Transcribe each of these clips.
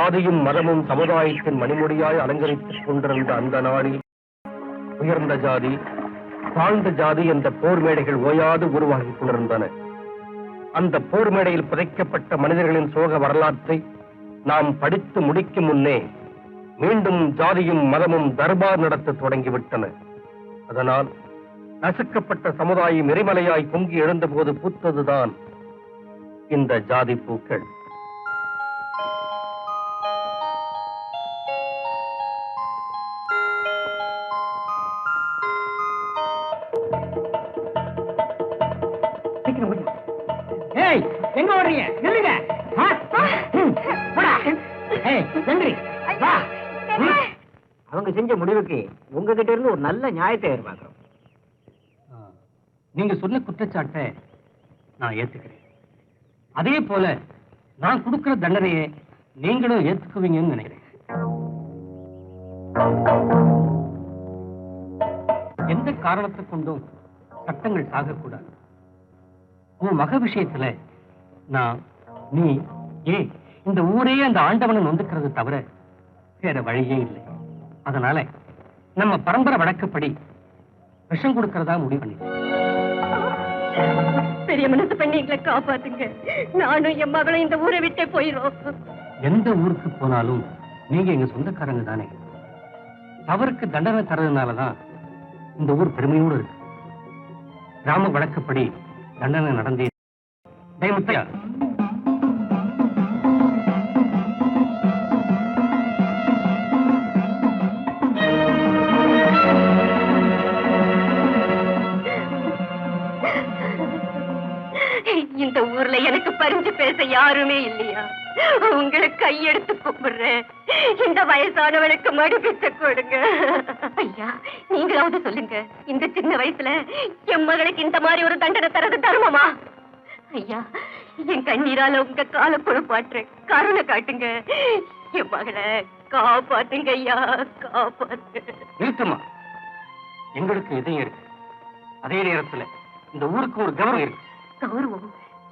ஜாதியும் மதமும் சமுதாயத்தின் மணிமொழியாய் அலங்கரித்துக் கொண்டிருந்த அந்த நாளில் உயர்ந்த ஜாதி தாழ்ந்த ஜாதி என்ற போர் மேடைகள் ஓயாது உருவாகிக் கொண்டிருந்தன. அந்த போர் மேடையில் புதைக்கப்பட்ட மனிதர்களின் சோக வரலாற்றை நாம் படித்து முடிக்கும் முன்னே மீண்டும் ஜாதியும் மதமும் தர்பார் நடத்த தொடங்கிவிட்டன. அதனால் நசுக்கப்பட்ட சமுதாயம் எரிமலையாய் பொங்கி எழுந்தபோது பூத்ததுதான் இந்த ஜாதி பூக்கள். எங்க ஓடுறீங்க? நில்லுங்க. அவங்க செஞ்ச முடிவுக்கு உங்ககிட்ட இருந்து ஒரு நல்ல நியாயத்தை எதிர்பார்க்கிறோம். நீங்க சொன்ன குற்றச்சாட்டை நான் ஏத்துக்கிறேன். அதே போல நான் கொடுக்கிற தண்டனையை நீங்களும் ஏத்துக்குவீங்கன்னு நினைக்கிறேன். எந்த காரணத்தை கொண்டும் சட்டங்கள் சாகக்கூடாது. உன் மக விஷயத்துல நான் நீ ஏன் இந்த ஊரே அந்த ஆண்டவனை நொந்துக்கிறது தவிர வேற வழியே இல்லை. அதனால நம்ம பரம்பரை வழக்கப்படி விஷம் கொடுக்கறதா முடிவு பண்ணிட்டேன். பெரிய மனசு பண்ணி எங்களை காப்பாத்துங்க. நானும் என் மகளும் இந்த ஊரை விட்டே போயிடும். எந்த ஊருக்கு போனாலும் நீங்க எங்க சொந்தக்காரங்க தானே. தவறுக்கு தண்டனை தரதுனாலதான் இந்த ஊர் பெருமையோடு இருக்கு. கிராம வழக்கப்படி தண்டனை நடந்தே. முத்தையா, இந்த ஊர்ல எனக்கு பரிஞ்சு பேச யாருமே இல்லையா? உங்களை கையெடுத்து கூப்பிடுறேன். இந்த வயசானவனுக்கு மடி பிச்சை கொடுங்க. ஐயா, நீங்களாவது சொல்லுங்க, இந்த சின்ன வயசுல என் மகளுக்கு இந்த மாதிரி ஒரு தண்டனை தரது தருமமா? ஐயா, என் கண்ணீரால உங்க கால குழுப்பாட்டுறேன். கருணை காட்டுங்க. என் மகளை காப்பாத்துங்க ஐயா, காப்பாத்து. நிறுத்தமா. எங்களுக்கு இதயம் இருக்கு. அதே நேரத்துல இந்த ஊருக்கு ஒரு கௌரவம் இருக்கு. கௌரவம்,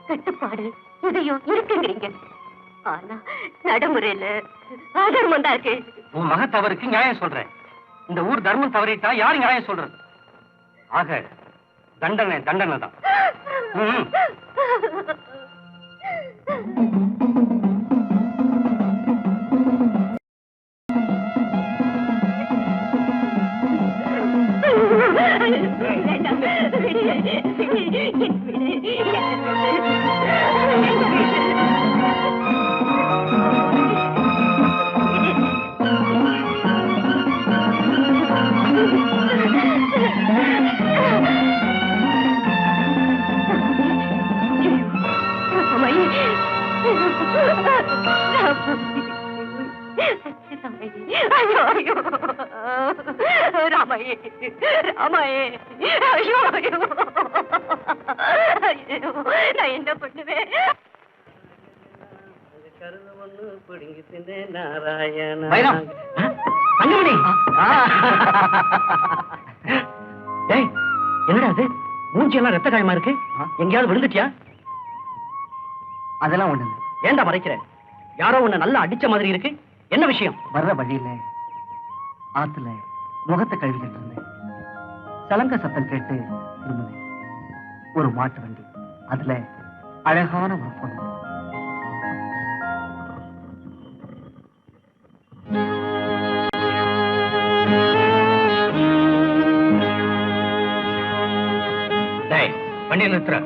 கட்டுப்பாடு, இதையும் இருக்குங்கிறீங்க. ஆனா நடைமுறையில அதர்மம் தான் இருக்கு. உன் மக தவறுக்கு நியாயம் சொல்றேன். இந்த ஊர் தர்மம் தவறிட்டா யாரு நியாயம் சொல்றது? ஆக தண்டனை தண்டனை தான். என்ன பண்ணுவேன்? என்னடா அது? மூஞ்சி எல்லாம் ரத்த காயமா இருக்கு. எங்கேயாவது விழுந்துட்டியா? அதெல்லாம் ஒண்ணு இல்ல. ஏண்டா மறைக்கிற? யாரோ உன்னை நல்லா அடிச்ச மாதிரி இருக்கு. என்ன விஷயம்? வர்ற வழியில ஆத்துல முகத்தை கழுவிக்கிட்டு இருந்தேன். சலங்க சத்தம் கேட்டு திரும்பினேன். ஒரு மாட்டு வண்டி, அதுல அழகான ஒரு பொண்ணு. வண்டியை நிறுத்துற.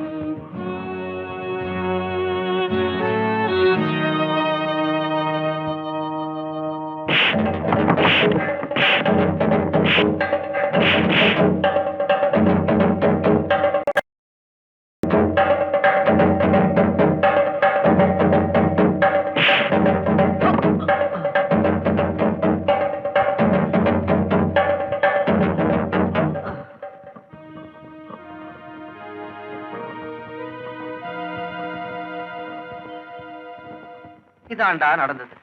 இதாண்டா நடந்தது.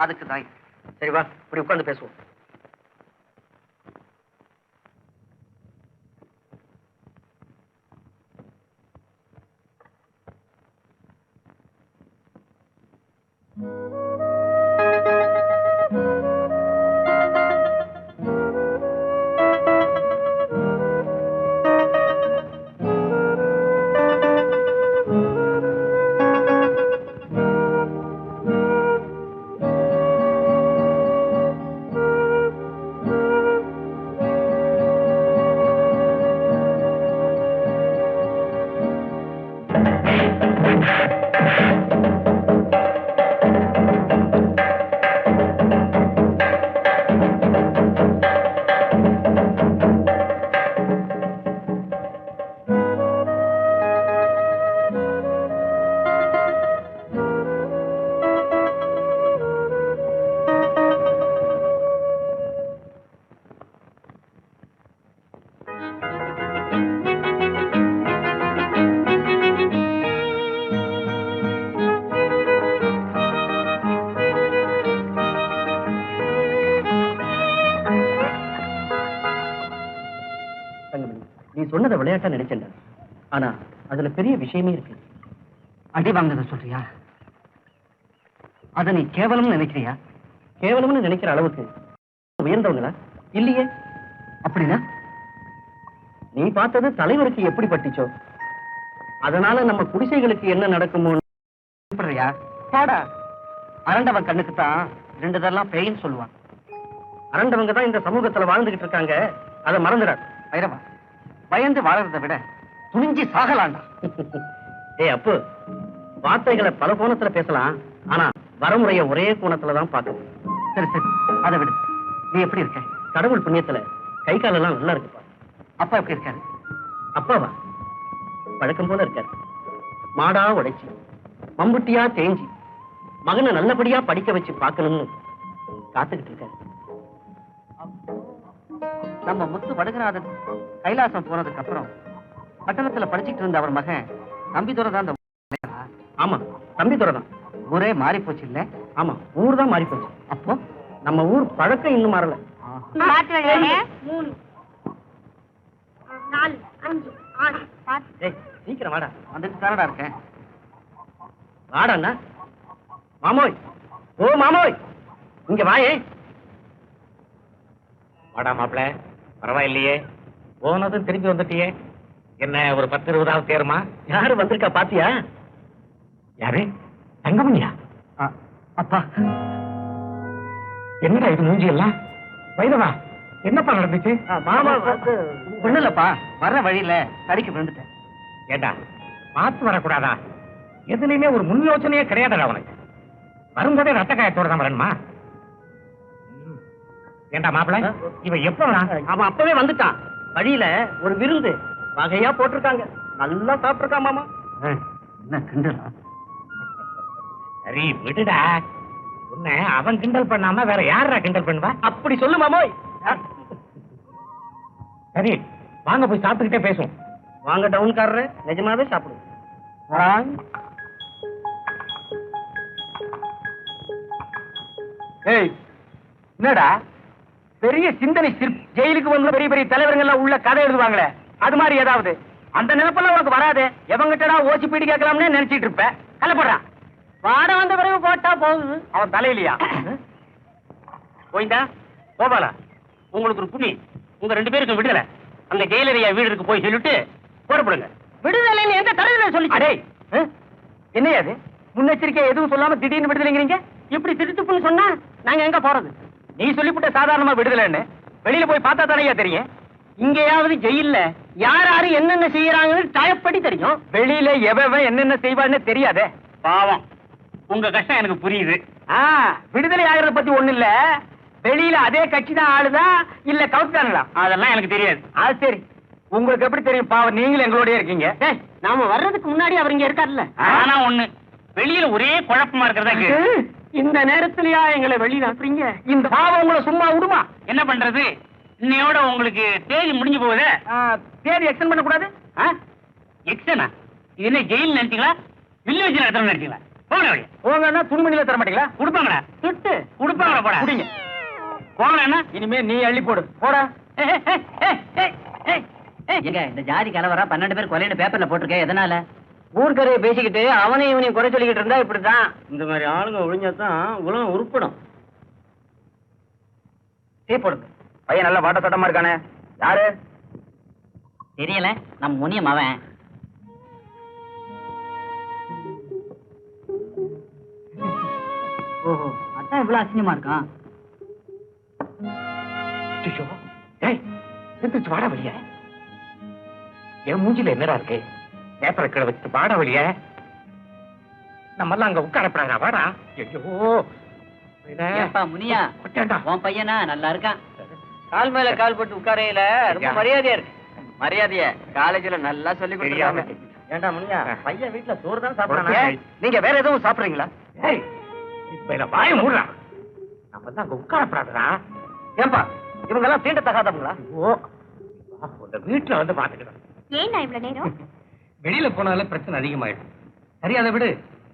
அதுக்கு தான். சரி வா, இப்படி உட்கார்ந்து பேசுவோம். நீ சொன்னதை விளையாட்டா நினைச்சேன்டா. ஆனா அதுல பெரிய விஷயமே இருக்கு. அடி வாங்கினத சொல்றியா? அத நீ கேவலம்னு நினைக்கிறியா? கேவலம்னு நினைக்கிற அளவுக்கு உயர்ந்தவங்களா? இல்லையே. அப்படின்னா நீ பார்த்தது தலைவருக்கு எப்படி பட்டுச்சோ, அதனால நம்ம குடிசைகளுக்கு என்ன நடக்குமோ பாடா. அரண்டவன் கண்ணுக்கு தான் ரெண்டு தரலாம் பேயின்னு சொல்லுவான். அரண்டவங்க தான் இந்த சமூகத்துல வாழ்ந்துகிட்டு இருக்காங்க, அதை மறந்துடாது. வைரவா, பயந்து வாழறதை விட துணிஞ்சு சாகலாண்டா. ஏய் அப்பு, வார்த்தைகளை பல கோணத்துல பேசலாம், ஆனா வரமுறைய ஒரே கோணத்துலதான் பார்க்கணும். சரி சரி, அதை விடு. நீ எப்படி இருக்க? கடவுள் புண்ணியத்துல கை காலெல்லாம் நல்லா இருக்குப்பா. அப்பா எப்படி இருக்காரு? அப்பாவா வழக்கம் போல இருக்காரு. மாடா உடைச்சி மம்புட்டியா தேஞ்சி மகனை நல்லபடியா படிக்க வச்சு பார்க்கணும்னு காத்துக்கிட்டு இருக்காரு. நம்ம முத்து வடுகநாதன் கைலாசம் போனதுக்கு அப்புறம் பட்டணத்துல படிச்சுட்டு இருந்த அவர் மகன் தம்பிதுரை தான். ஆமா, தம்பிதுரை தான். ஊரே மாறி போச்சு இல்ல? ஆமா, ஊர் தான் மாறி போச்சு. அப்போ நம்ம ஊர் பழக்கம் இன்னும் மாறல. 3 4 5 6 சீக்கிரம் வாடா, வந்துட்டு தானடா இருக்கேன். வாடா மாமோய். ஓ மாமோய், இங்க வாயே. வாடா மாப்பிள, பரவாயில்லையே, போனதும் திரும்பி வந்துட்டியே. என்ன ஒரு 10-20 தேருமா? யாரு வந்திருக்கா பாத்தியா? யாரு? தங்கமணியா? அப்பா, என்னடா இது மூஞ்சி எல்லாம்? வைரவா, என்னப்பா நடந்துச்சு? மாமா ஒண்ணு இல்லப்பா, வர்ற வழியில தடிக்கு விழுந்துட்டேன். ஏண்டா, பார்த்து வரக்கூடாதா? எதுலையுமே ஒரு முன் யோசனையே கிடையாதுடா உனக்கு. வரும்போதே ரத்த காயத்தோட தான் வரணுமா? ஏண்டா மாப்பிள, இவன் எப்ப வரான்? அவன் அப்பவே வந்துட்டான். வழியில ஒரு விருந்து வகையா போட்டிருக்காங்க, நல்லா சாப்பிட்டுருக்கான் மாமா. என்ன கிண்டலா? சரி விடுடா, உன்னை அவன் கிண்டல் பண்ணாம வேற யாரா கிண்டல் பண்ணுவா? அப்படி சொல்லு மாமோய். சரி வாங்க போய் சாப்பிட்டுக்கிட்டே பேசுவோம். வாங்க டவுன்காரரு, நிஜமாவே சாப்பிடுவோம். ஏய், என்னடா பெரிய சிந்தனை ஜெயிலுக்கு வந்த பெரிய பெரிய தலைவர்கள் எல்லாம் உள்ள கதை எழுதுவாங்களே, அது மாதிரி ஏதாவது அந்த நினைப்பெல்லாம் உனக்கு வராது. எவங்கிட்டடா ஓசி பீடி கேட்கலாம்னு நினைச்சிட்டு இருப்ப. கலப்படுறான். வாட வந்த பிறகு போட்டா போகுது. அவன் தலையிலையா? போயிட்டா கோபாலா, உங்களுக்கு ஒரு புண்ணி, உங்க 2 பேருக்கு விடுதலை. அந்த ஜெயிலரையா வீடுக்கு போய் சொல்லிட்டு போறப்படுங்க. விடுதலைன்னு எந்த தலையில சொல்லி? அடே, என்னையா அது? முன்னெச்சரிக்கை எதுவும் சொல்லாம திடீர்னு விடுதலைங்கிறீங்க. இப்படி திருத்துப்புன்னு சொன்னா நாங்க எங்க போறது? நீ சொல்லிவிட்ட சாதாரணமா விடுதலைன்னு வெளியில போய் பார்த்தா தானையா தெரியும். இங்கேயாவது ஜெயில்ல யார் யாரு என்னென்ன செய்யறாங்கன்னு டயப்படி தெரியும். வெளியில எவன் என்னென்ன செய்வான்னு தெரியாதே. பாவம், உங்க கஷ்டம் எனக்கு புரியுது. விடுதலை ஆகிறத பத்தி ஒண்ணு இல்ல. வெளியில அதே கட்சி தான் ஆளுதா இல்ல கவுத்தானுங்களா, அதெல்லாம் எனக்கு தெரியாது. அது சரி, உங்களுக்கு எப்படி தெரியும்? பாவம், நீங்களும் எங்களோடய இருக்கீங்க. நாம வர்றதுக்கு முன்னாடி அவர் இங்க இருக்காருல்ல. ஆனா ஒண்ணு, வெளியில ஒரே குழப்பமா இருக்கிறதா. இந்த நேரத்திலயா எங்களை வெளியில அனுப்புறீங்க? இந்த பாவம் உங்களை சும்மா விடுமா? என்ன பண்றது, இன்னையோட உங்களுக்கு தேதி முடிஞ்சு போகுது. தேதி எக்ஸ்டெண்ட் பண்ண கூடாது. எக்ஸனா? இது என்ன ஜெயில் நினைச்சீங்களா? வில்லேஜ் நடத்தணும் நினைச்சீங்களா? போன வழி போங்கன்னா துணிமணியில தர மாட்டீங்களா? கொடுப்பாங்களா? துட்டு கொடுப்பாங்களா? போட குடிங்க. போகலன்னா இனிமே நீ அள்ளி போடு. போடா. எங்க இந்த ஜாதி கலவரா 12 பேர் கொலைன்னு பேப்பர்ல போட்டிருக்கேன். எதனால? ஊர்க்கரையை பேசிக்கிட்டு அவனையும் இவனையும் குறை சொல்லிக்கிட்டு இருந்தா இப்படிதான். இந்த மாதிரி ஆளுங்க ஒழிஞ்சாதான் உலகம் உருப்படும். டீ போடுங்க. பையன் நல்ல வாட்ட சட்டமா இருக்கானே. யாரு தெரியல, நம் முனியம் அவன். ஓஹோ, அதான் இவ்வளவு அசிங்கமா இருக்கான். வாட வழிய என் மூஞ்சில என்னடா இருக்கு? பேப்பரை கீழே வச்சுட்டு வாட வழிய. நம்ம எல்லாம் அங்க உட்காரப்படாதா? வாடா. ஏப்பா முனியா, ஐயோ உன் பையனா நல்லா இருக்கான். கால் மேல கால் போட்டு உட்காரையில ரொம்ப மரியாதையா இருக்கு. மரியாதைய காலேஜ்ல நல்லா சொல்லி கொடுத்துருக்காங்க. ஏண்டா முனியா, பையன் வீட்டுல சோறு தான் சாப்பிடுறாங்க, நீங்க வேற எதுவும் சாப்பிடுறீங்களா? இப்ப வாய மூடுறான். நம்ம எல்லாம் அங்க உட்காரப்படாதா? ஏன்பா இவங்க எல்லாம் தீண்ட தகாதவங்களா? உங்க வீட்டுல வந்து பாத்துக்கிறேன். ஏன்னா இவ்வளவு நேரம்? வெளியில போனால பிரச்சனை அதிகமாயிடும். சரி, அதை விடு.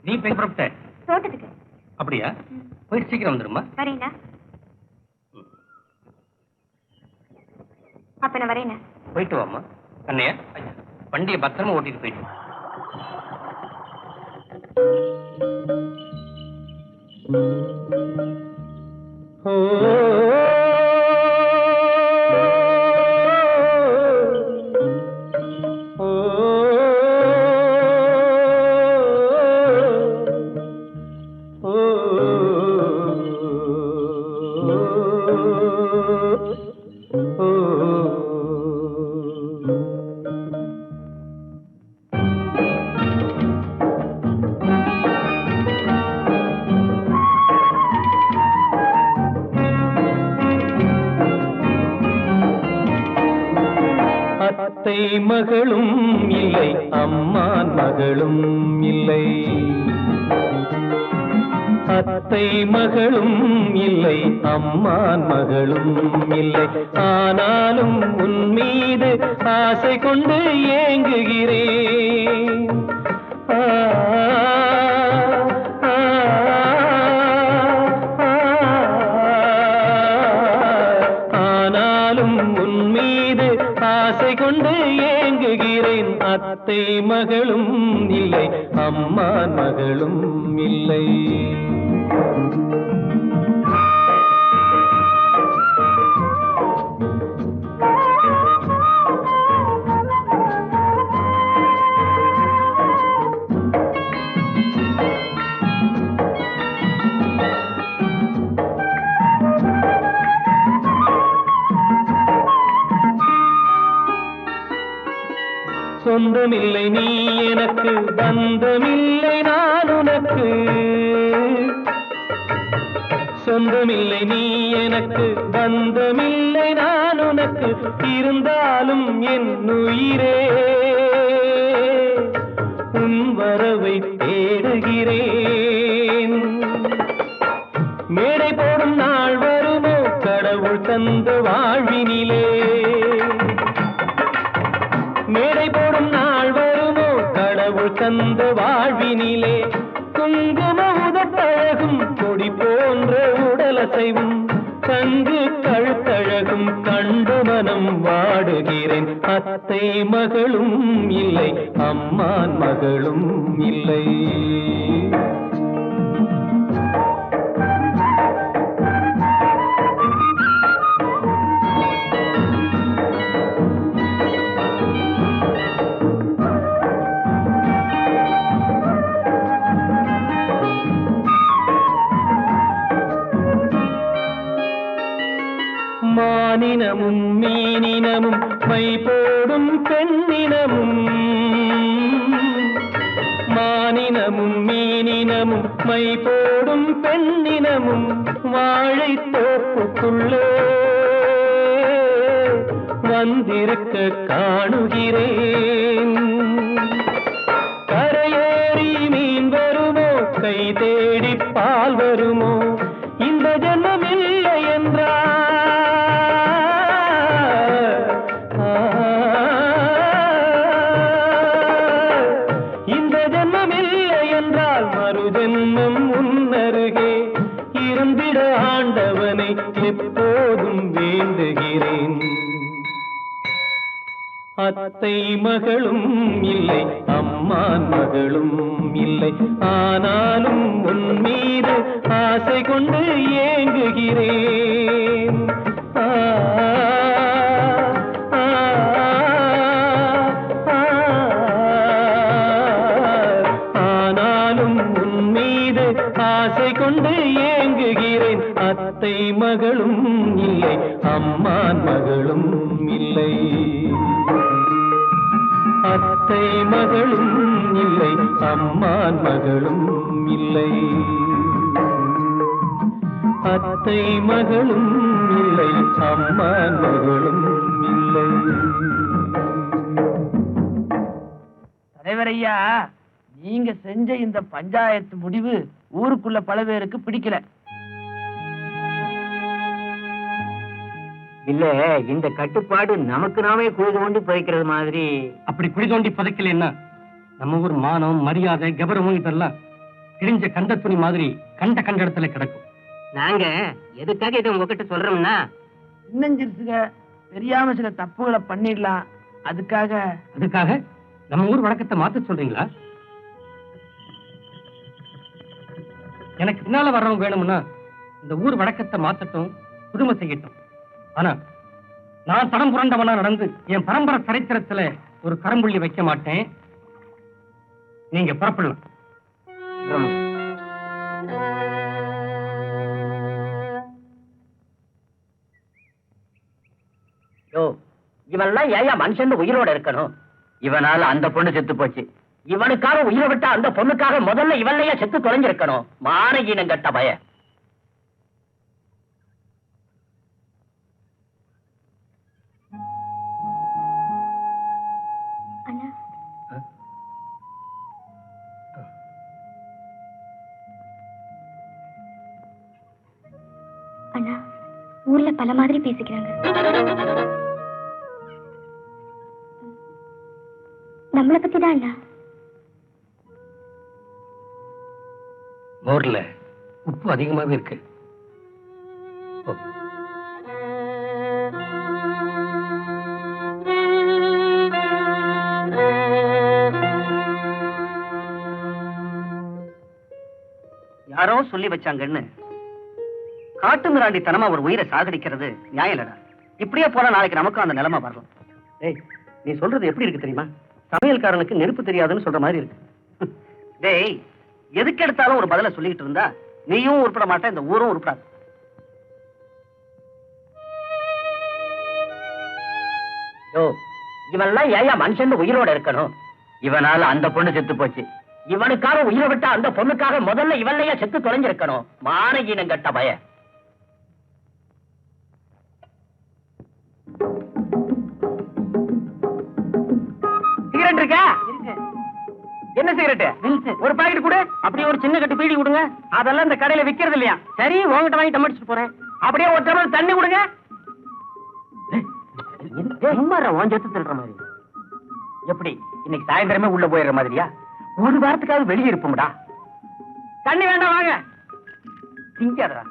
நீ போய் புறப்பட்ட? தோட்டத்துக்கு. அப்படியா? போயிட்டு சீக்கிரம் வந்துருமா? வரேனா? அப்ப நான் வரேனா? போயிட்டு வாமா. அண்ணையா வண்டியை பத்திரமா ஓட்டிட்டு போயிட்டு அத்தை மகளும் இல்லை, அம்மான் மகளும் இல்லை. அத்தை மகளும் இல்லை, அம்மான் மகளும் இல்லை. ஆனாலும் உன் மீது ஆசை கொண்டு ஏங்குகிறேன். ஆனாலும் உன் மீது ஆசை கொண்டு ஏங்குகிறேன். அத்தை மகளும் இல்லை, அம்மான் மகளும் இல்லை. சொந்தமில்லை நீ எனக்கு, பந்தமில்லை நான் உனக்கு. சொந்தமில்லை நீ எனக்கு, பந்தமில்லை நான் உனக்கு. இருந்தாலும் என் உயிரே உன் வரவை தேடுகிறேன். மேடை போடும் நாள் வருமோ கடவுள் தந்த வாழ்வினிலே. மேடை போடும் நாள் வருமோ கடவுள் தந்த வாழ்வினிலே. குங்கும உதட்டழகும் கொடி போன்ற உடலசைவும் கங்கு கழுத்தழகும் கண்டு மனம் வாடுகிறேன். அத்தை மகளும் இல்லை, அம்மான் மகளும் இல்லை. மானினமும் மீனினமும் மை போடும் பெண்ணினமும். மானினமும் மீனினமும் மை போடும் பெண்ணினமும் வாழைத் தோப்புக்குள்ளே வந்திருக்க காணுகிறேன். கரையேறி மீன் வருமோ, கை தேடி பால் வருமோ, இந்த ஜன்மம் இல்லை என்றால் மறுஜன்மம் உன்னருகே இருந்திட ஆண்டவனை எப்போதும் வேண்டுகிறேன். அத்தை மகளும் இல்லை, அம்மான் மகளும் இல்லை. ஆனாலும் உன் மீது ஆசை கொண்டு ஏங்குகிறேன். ஆனாலும் உன் மீது ஆசை கொண்டு ஏங்குகிறேன். அத்தை மகளும் இல்லை, அம்மான் மகளும் இல்லை. அத்தை மகளும் இல்லை, அம்மான் மகளும் இல்லை. அத்தை மகளும் இல்லை, அம்மான் மகளும் இல்லை. தலைவரையா, நீங்க செஞ்ச இந்த பஞ்சாயத்து முடிவு ஊருக்குள்ள பல பேருக்கு பிடிக்கல. இல்ல, இந்த கட்டுப்பாடு நமக்கு நாமே குழி தோண்டி புதைக்கிறது மாதிரி. அப்படி குழி தோண்டி புதைக்கலன்னா நம்ம ஊர் மானம், மரியாதை, கௌரவம் இதெல்லாம் கிழிஞ்ச கண்ட துணி மாதிரி கண்ட இடத்துல கிடக்கும். நாங்க எதுக்காக இதை உங்ககிட்ட சொல்றோம்னா, சின்னஞ்சிறுசுக தெரியாம சில தப்புகளை பண்ணிடலாம். அதுக்காக நம்ம ஊர் வழக்கத்தை மாத்த சொல்றீங்களா? எனக்கு பின்னால வர்றவங்க வேணும்னா இந்த ஊர் வழக்கத்தை மாத்தட்டும், புதுமை செய்யட்டும். ஆனா நான் தடம் புரண்டவனா நடந்து என் பரம்பரை சரித்திரத்துல ஒரு கரம்புள்ளி வைக்க மாட்டேன். நீங்க புறப்படலாம். இவெல்லாம் ஏன் மனுஷன் உயிரோட இருக்கணும்? இவனால அந்த பொண்ணு செத்து போச்சு. இவனுக்காக உயிரை விட்ட அந்த பொண்ணுக்காக முதல்ல இவன்லையே செத்து தொலைஞ்சிருக்கணும். மானகீனம் கட்ட பய. அண்ணா, ஊர்ல பல மாதிரி பேசிக்கிறாங்க. நம்மளை பத்தி தான் அண்ணா. மோர்ல உப்பு அதிகமாவே இருக்கு. யாரோ சொல்லி வச்சாங்கன்னு காட்டு மிராண்டித்தனமா ஒரு உயிரை சாகடிக்கிறது நியாயம் இல்லடா. இப்படியே போனா நாளைக்கு நமக்கும் அந்த நிலைமை வரலாம். டேய், நீ சொல்றது எப்படி இருக்கு தெரியுமா? சமையல்காரனுக்கு நெருப்பு தெரியாதுன்னு சொல்ற மாதிரி இருக்கு. டேய், எதுக்கு எடுத்தாலும் ஒரு பதில சொல்லிட்டு இருந்தா நீயும் உருப்பட மாட்ட, இந்த ஊரும் உருப்படாது. இவெல்லாம் ஏன் மனுஷன் உயிரோட இருக்கணும்? இவனால அந்த பொண்ணு செத்து போச்சு. இவனுக்காக உயிரை விட்ட அந்த பொண்ணுக்காக முதல்ல இவன்லையே செத்து தொலைஞ்சிருக்கணும். மானகீனம் கட்ட பய. சிகரெட் இருக்கா? என்ன சிகரெட்? ஒரு பாக்கெட் கொடு. அப்படியே ஒரு சின்ன கட்டு பீடி கொடுங்க. அதெல்லாம் இந்த கடையில விக்கிறது இல்லையா? சரி, உங்ககிட்ட வாங்கி டமடிச்சுட்டு போறேன். அப்படியே ஒரு டம்ளர் தண்ணி கொடுங்க. திருடுற மாதிரி எப்படி? இன்னைக்கு சாயந்தரமே உள்ள போயிடுற மாதிரியா? ஒரு வாரத்துக்காவது வெளியே இருப்போம்டா. தண்ணி வேண்டாம், வாங்க. திங்காதடா.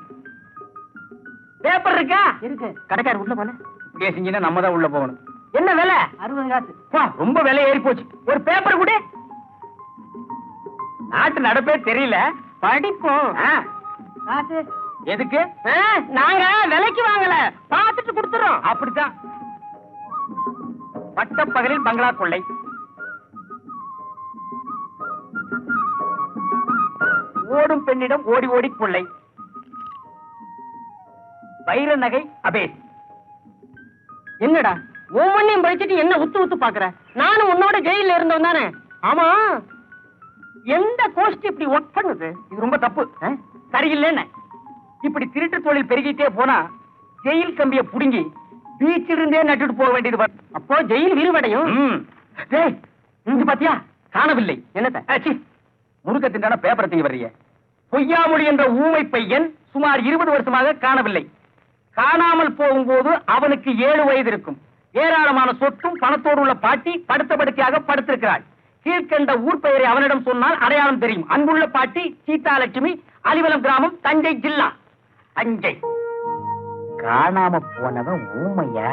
பேப்பர் இருக்கா? இருக்கு. கடைக்காரர் உள்ள போல. இப்படியே செஞ்சீங்கன்னா நம்ம தான் உள்ள போகணும். என்ன விலை? 60 காசு. ரொம்ப விலை ஏறி போச்சு. ஒரு பேப்பர் கூட. நாட்டு நடப்பே தெரியல. படிப்போம். காசு எதுக்கு? நாங்க விலைக்கு வாங்கல, பார்த்துட்டு கொடுத்துறோம். அப்படித்தான். பட்டப்பகலில் பங்களா கொள்ளை. ஓடும் பெண்ணிடம் ஓடி ஓடி கொள்ளை. வைர நகை அபேஸ். என்னடா ஒவ்வொன்னையும் படிச்சுட்டு என்ன உத்து உத்து பாக்குற? நானும் உன்னோட ஜெயில இருந்தவன் தானே. ஆமா, எந்த கோஷ்டி இப்படி ஒர்க் பண்ணுது? இது ரொம்ப தப்பு. சரியில்லைன்னு இப்படி திருட்டு தொழில் பெருகிட்டே போனா ஜெயில் கம்பியை புடுங்கி பீச்சில் இருந்தே நட்டுட்டு போக வேண்டியது. அப்போ ஜெயில் விரிவடையும். இங்க பாத்தியா? காணவில்லை. என்னத்த முருகத்தின் பேப்பரை தீ வர்றிய? பொய்யாமொழி என்ற ஊமை பையன் சுமார் 20 வருஷமாக காணவில்லை. காணாமல் போகும்போது அவனுக்கு 7 வயது இருக்கும். ஏராளமான சொத்தும் பணத்தோடு உள்ள பாட்டி படுத்த படுக்கையாக படுத்திருக்கிறாள். கீழ்கண்ட ஊர் பெயரை அவனிடம் சொன்னால் அடையாளம் தெரியும். அன்புள்ள பாட்டி சீதாலட்சுமி, அலிவலம் கிராமம், தஞ்சை ஜில்லா. தஞ்சை. காணாம போனவன் ஊமையா?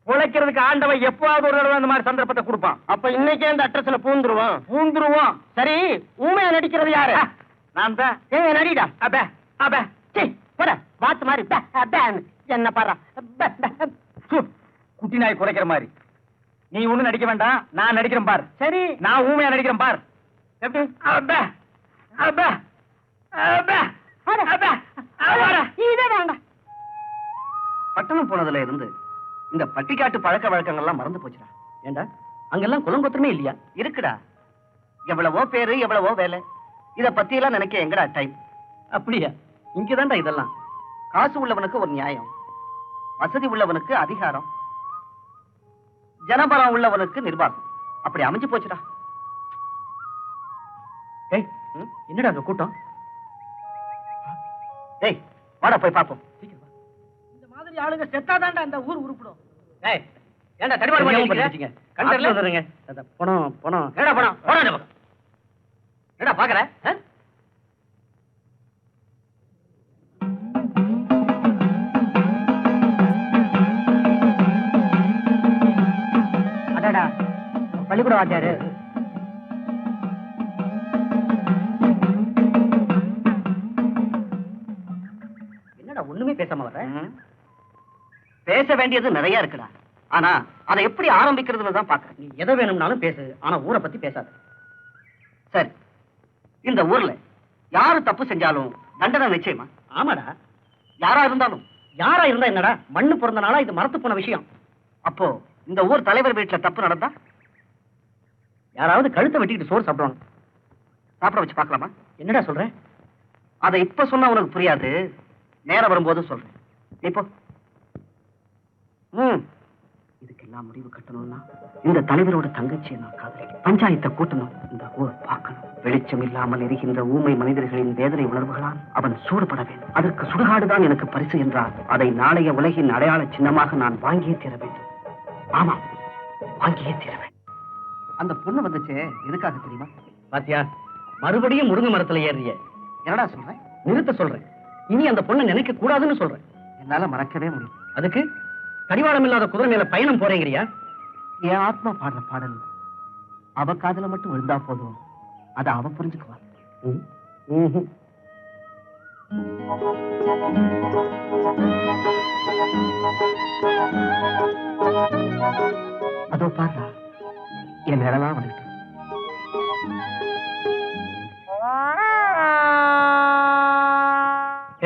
உழைக்கிறதுக்கு ஆண்டவன் எப்பவாவது ஒரு தடவை அந்த மாதிரி சந்தர்ப்பத்தை கொடுப்பான். அப்ப இன்னைக்கே அந்த அட்ரஸ்ல பூந்துருவோம். சரி, ஊமையா நடிக்கிறது யாரு? நான் தான். நடிடா. அப்ப அப்ப போட வாத்து மாதிரி என்ன பாரு. குட்டி நாய் குறைக்கிற மாதிரி. நீ ஒண்ணு நடிக்க வேண்டாம், நான் நடிக்கிறேன் பார். சரி, நான் ஊமையா நடிக்கிறேன் பார். எப்படி? பட்டணம் போனதுல இருந்து இந்த பட்டிக்காட்டு பழக்க வழக்கங்கள்லாம் மறந்து போச்சுடா. ஏண்டா, அங்கெல்லாம் குலங்கொத்தமே இல்லையா? இருக்குடா. எவ்வளவோ பேரு, எவ்வளவோ வேலை. இத பத்தி எல்லாம் நினைக்க எங்கடா டைம்? அப்படியா? இங்கதான்டா இதெல்லாம். காசு உள்ளவனுக்கு ஒரு நியாயம், வசதி உள்ளவனுக்கு அதிகாரம், ஜனபலம் உள்ளவனுக்கு நிர்வாகம். அப்படி அமைஞ்சு போச்சுடா. என்னடா அங்க கூட்டம்? டேய், வாடா போய் பாப்போம். இந்த மாதிரி ஆளுங்க செத்தாதான்டா இந்த ஊர் உருப்படும். டேய், ஏன்டா தடிமாடு பண்ணிட்டீங்க? கண்டர்ல வந்துருங்க. பணம். என்னடா பணம்? போடா. என்னடா பாக்குற? கூட வாத்தியாரு. என்னடா ஒண்ணுமே பேசாம வர்ற? பேச வேண்டியது நிறைய இருக்குடா. ஆனா அதை எப்படி ஆரம்பிக்கிறதுல தான் பாக்குறேன். நீ எதை வேணும்னாலும் பேசு, ஆனா ஊரை பத்தி பேசாத. சரி, இந்த ஊர்ல யாரு தப்பு செஞ்சாலும் தண்டனை நிச்சயமா? ஆமாடா. யாரா இருந்தாலும். யாரா இருந்தா என்னடா? மண்ணு பிறந்தனால இது மரத்து போன விஷயம். அப்போ இந்த ஊர் தலைவர் வீட்டுல தப்பு நடந்தா யாராவது கழுத்தை வெட்டிட்டு சோறு சாப்பிடுவாங்க. சாப்பிட வச்சு பார்க்கலாமா? என்னடா சொல்ற? அதை இப்ப சொன்னா உனக்கு புரியாது, நேரம் வரும்போது சொல்றேன். இப்போ இதுக்கெல்லாம் முடிவு கட்டணும்னா இந்த தலைவரோட தங்கச்சியை நான் காதலிக்க பஞ்சாயத்தை கூட்டணும். இந்த ஊர் பார்க்கணும். வெளிச்சம் இல்லாமல் எரிகின்ற ஊமை மனிதர்களின் வேதனை உணர்வுகளால் அவன் சூடுபட வேண்டும். அதற்கு சுடுகாடுதான் எனக்கு பரிசு என்றால் அதை நாளைய உலகின் அடையாள சின்னமாக நான் வாங்கியே தீர வேண்டும். ஆமாம், வாங்கியே தீர வேண்டும். அந்த பொண்ணு வந்துச்சு எதுக்காக தெரியுமா? பாத்தியா, மறுபடியும் முருங்கை மரத்துல ஏறிய. என்னடா சொல்றேன்? நிறுத்த சொல்றேன். இனி அந்த பொண்ணை நினைக்க கூடாதுன்னு சொல்றேன். என்னால மறக்கவே முடியும். அதுக்கு கடிவாளம் இல்லாத குதிரை மேல பயணம் போறேங்கிறியா? என் ஆத்மா பாடுற பாடல் அவ காதுல மட்டும் விழுந்தா போதும், அதை அவ புரிஞ்சுக்குவா. அதோ பாருடா, என் நிழலாம் வந்துட்டு.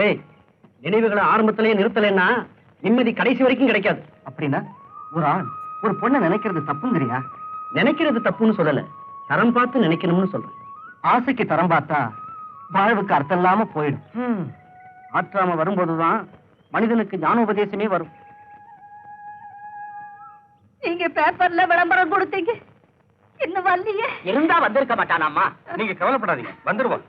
ஏய், நினைவுகளை ஆரம்பத்திலேயே நிறுத்தலைன்னா நிம்மதி கடைசி வரைக்கும் கிடைக்காது. அப்படின்னா ஒரு ஆண் ஒரு பொண்ணை நினைக்கிறது தப்புங்கிறியா? நினைக்கிறது தப்புன்னு சொல்லல, தரம் பார்த்து நினைக்கணும்னு சொல்றேன். ஆசைக்கு தரம் பார்த்தா வாழ்வுக்கு அர்த்தம் இல்லாம போயிடும். ஆற்றாம வரும்போதுதான் மனிதனுக்கு ஞானோபதேசமே வரும். நீங்க பேப்பர்ல விளம்பரம் கொடுத்தீங்க, இன்னும் வரலையே. இருந்தா வந்திருக்க மாட்டானாமா. நீங்க கவலைப்படாதீங்க, வந்துருவோம்.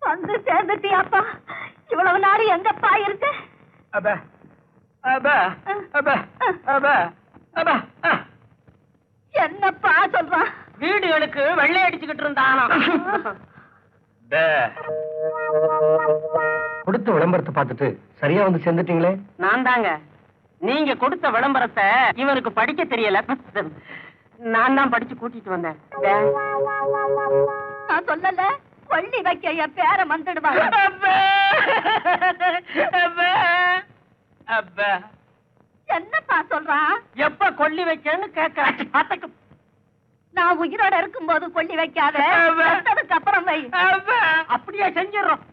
வந்து சேர்ந்துட்டியாப்பா? இவ்வளவு நாள் எங்கப்பா இருக்கு? என்னப்பா சொல்றான்? வீடுகளுக்கு வெள்ளை அடிச்சுக்கிட்டு இருந்தானா? கொடுத்த விளம்பரத்தை பார்த்துட்டு சரியா வந்து சேர்ந்துட்டீங்களே. நான் தாங்க. நீங்க கொடுத்த விளம்பரத்தை இவனுக்கு படிக்க தெரியல, நான் தான் படிச்சு கூட்டிட்டு வந்தேன். நான் சொல்லல, கொள்ளி வைக்க என் பேரை வந்துடுவாங்க. என்னப்பா சொல்றான்? எப்ப கொள்ளி வைக்கன்னு கேட்க. நான் உயிரோட இருக்கும்போது கொள்ளி வைக்காத, அதுக்கு அப்புறம் வை. அப்படியே செஞ்சிடறோம்.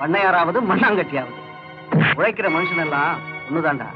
பண்ணையாராவது மண்ணாங்கட்டியாவது உழைக்கிற மனுஷன் எல்லாம் ஒண்ணுதான்டா.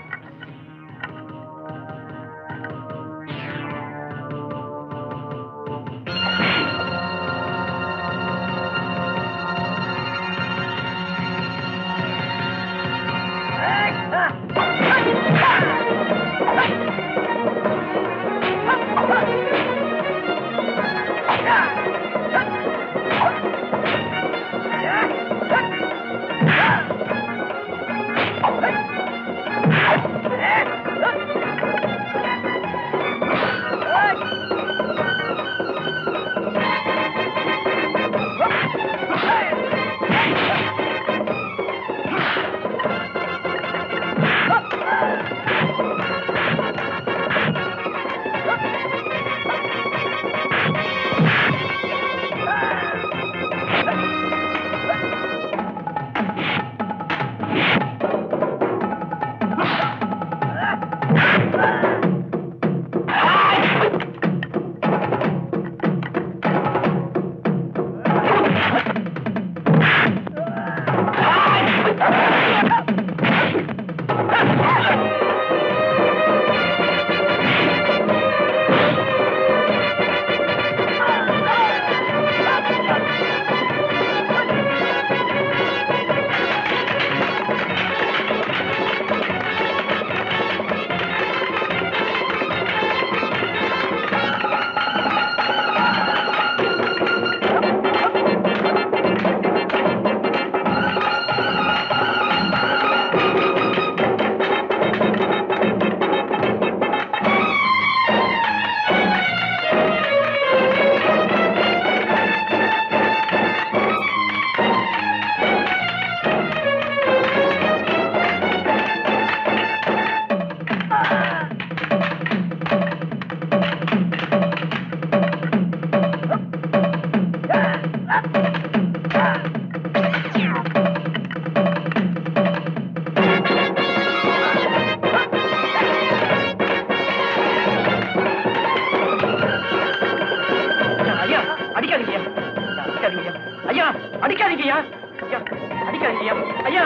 அடிக்காதீங்கய்யா. ஐயா, அடிக்காதீங்கய்யா. ஐயா.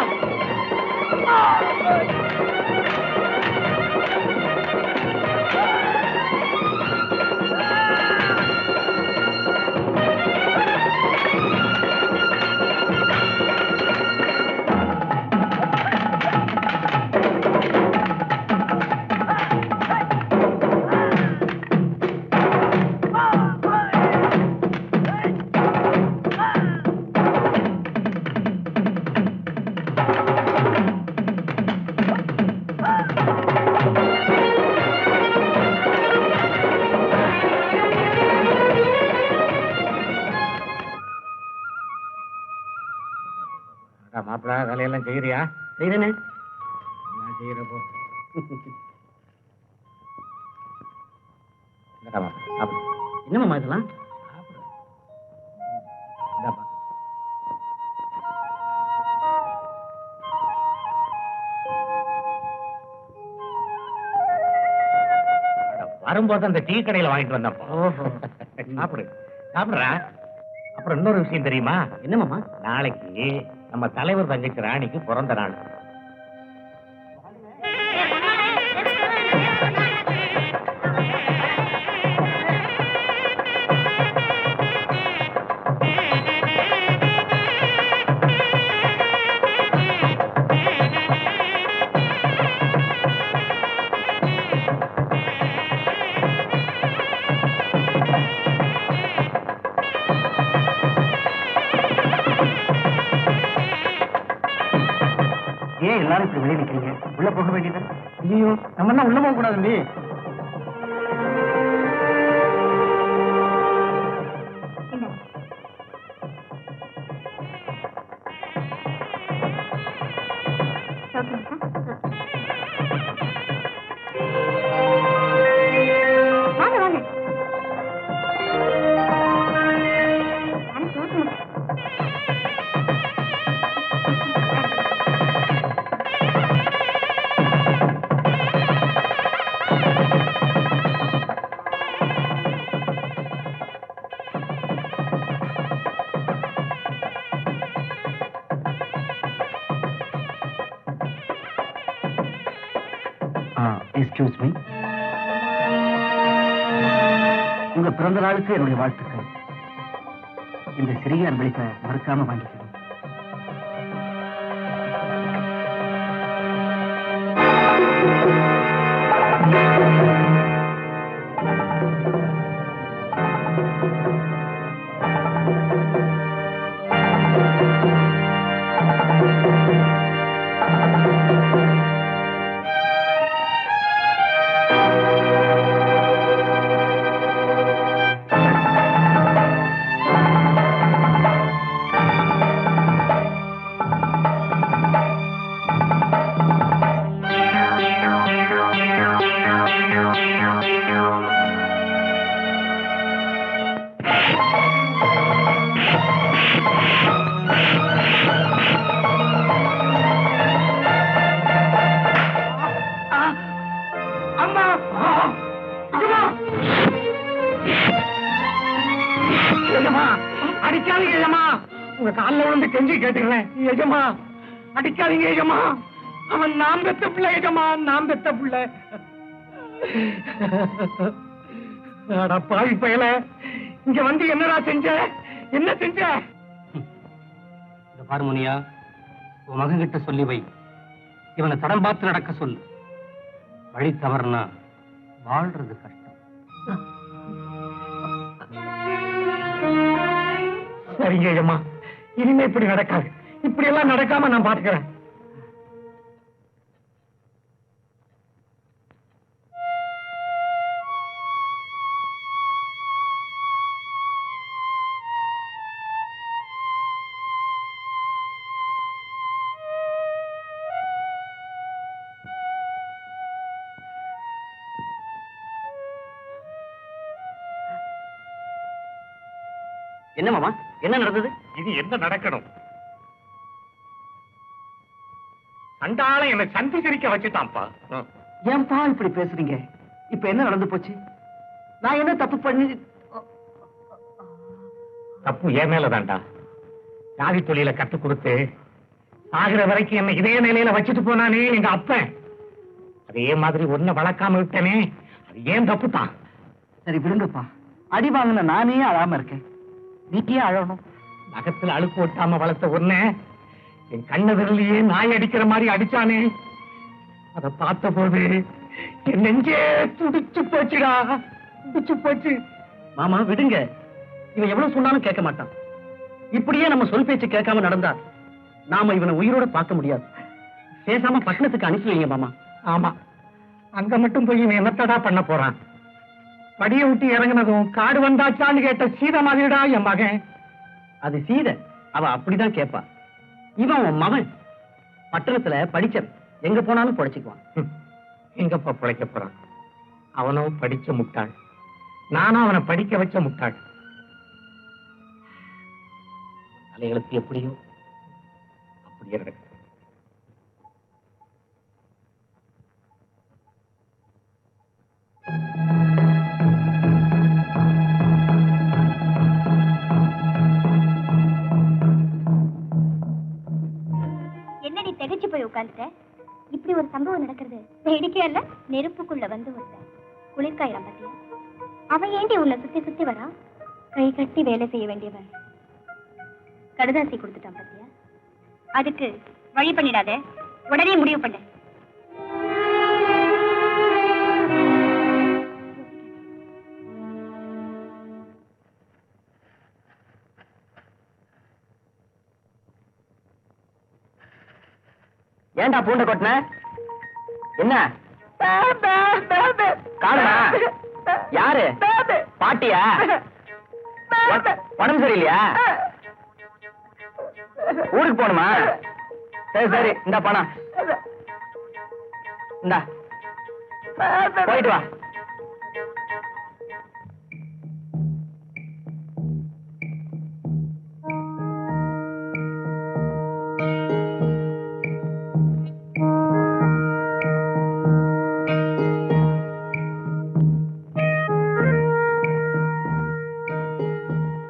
மாப்பிள வேலையெல்லாம் செய்யறியா? செய்யறேனே. நான் செய்யறப்போ என்னமாமா இதெல்லாம்? வரும்போது அந்த டீ கடையில வாங்கிட்டு வந்தப்போ. சாப்பிடு சாப்பிடுறா. அப்புறம் இன்னொரு விஷயம் தெரியுமா? என்னமாமா? நாளைக்கு நம்ம தலைவர் தங்கச்சி ராணிக்கு பிறந்த நாள். ஏன் எல்லாரும் இப்படி வெளியே நிக்கிறீங்க? உள்ள போக வேண்டியது. ஐயோ, நம்ம எல்லாம் உள்ள போக கூடாது. வாங்க வாங்க. Excuse me. உங்க பிறந்த நாளுக்கு என்னுடைய வாழ்த்துக்கள். இந்த சிறிய அன்பளிப்பை மறக்காம வாங்கிக்கணும். அடிக்காதீங்க எஜமா. உங்க காலில் வந்து கெஞ்சி கேட்டுக்கிறேன் எஜமா. அடிக்காதீங்க எஜமா. அவன் நாம் பெத்த பிள்ளை எஜமா, நாம் பெத்த பிள்ளை. பாவி பயல, இங்க வந்து என்னடா செஞ்ச? என்ன செஞ்ச? இந்த பார்முனியா, உன் மகன் கிட்ட சொல்லி வை. இவனை தடம் பார்த்து நடக்க சொல்லு. வழி தவறுனா வாழ்றது கஷ்டம். சரிங்க ஐயம்மா, இனிமே இப்படி நடக்காது. இப்படி எல்லாம் நடக்காம நான் பாத்துக்கிறேன். என்ன மாமா, என்ன நடந்தது? இது என்ன நடக்கணும்? அண்டாளை என்னை சந்தி சிரிக்க வச்சுட்டான்ப்பா. ஏன்பா இப்படி பேசுறீங்க? இப்ப என்ன நடந்து போச்சு? நான் என்ன தப்பு பண்ணி? தப்பு என் மேலதான்டா. ஜாதி தொழில கத்து கொடுத்து ஆகிற வரைக்கும் என்ன இதே நிலையில வச்சுட்டு போனானே எங்க அப்பன். அதே மாதிரி ஒன்ன வளர்க்காம விட்டனே, அது ஏன் தப்பு தான். சரி விடுங்கப்பா, அடி வாங்கின நானே அழாம இருக்கேன், நீக்கே அழணும். நகத்துல அழுக்கு ஒட்டாம வளர்த்த ஒன்ன என் கண்ண விரலையே நாய் அடிக்கிற மாதிரி அடிச்சானே, அத பார்த்த போது என் நெஞ்சே துடிச்சு போச்சுடா, துடிச்சு போச்சு. மாமா விடுங்க, இவன் எவ்வளவு சொன்னாலும் கேட்க மாட்டான். இப்படியே நம்ம சொல் பேச்சு கேட்காம நடந்தா நாம இவனை உயிரோட பார்க்க முடியாது. பேசாம பட்டணத்துக்கு அனுப்பி வைங்க மாமா. ஆமா, அங்க மட்டும் போய் இவன் என்னத்தடா பண்ண போறான்? படிய விட்டு இறங்கினதும் காடு வந்தாச்சான்னு கேட்ட சீதை மாதிரிடா என் மகன். அது சீதை, அவ அப்படிதான் கேட்பா. இவன் உன் மகன், பட்டணத்துல படிச்ச, எங்க போனாலும் பொழைச்சுக்குவான். எங்கப்பா பிழைக்க போறான்? அவனோ படிச்ச முட்டாள், நானும் அவனை படிக்க வச்ச முட்டாள். அலைகளுக்கு எப்படியோ அப்படியே நடக்குது. என்னடி திகைச்சு போய் உட்கார்ந்துட்ட? இப்படி ஒரு சம்பவம் நடக்கிறது வேடிக்கையா இல்ல? நெருப்புக்குள்ள வந்து ஒருத்தன் குளிர்காயிரம் பத்தியா? அவன் ஏண்டி உன்னை சுத்தி சுத்தி வரா? கை கட்டி வேலை செய்ய வேண்டியவன் கடுதாசி கொடுத்துட்டான் பத்தியா? அதுக்கு வழி பண்ணிடாத, உடனே முடிவு பண்ண. ஏண்டா பூண்ட கொட்டின? என்ன காரணா? யாரு? பாட்டியா? உடம்பு சரியில்லையா? ஊருக்கு போகணுமா? சரி சரி, இந்த பணம் இந்தா, போயிட்டு வா.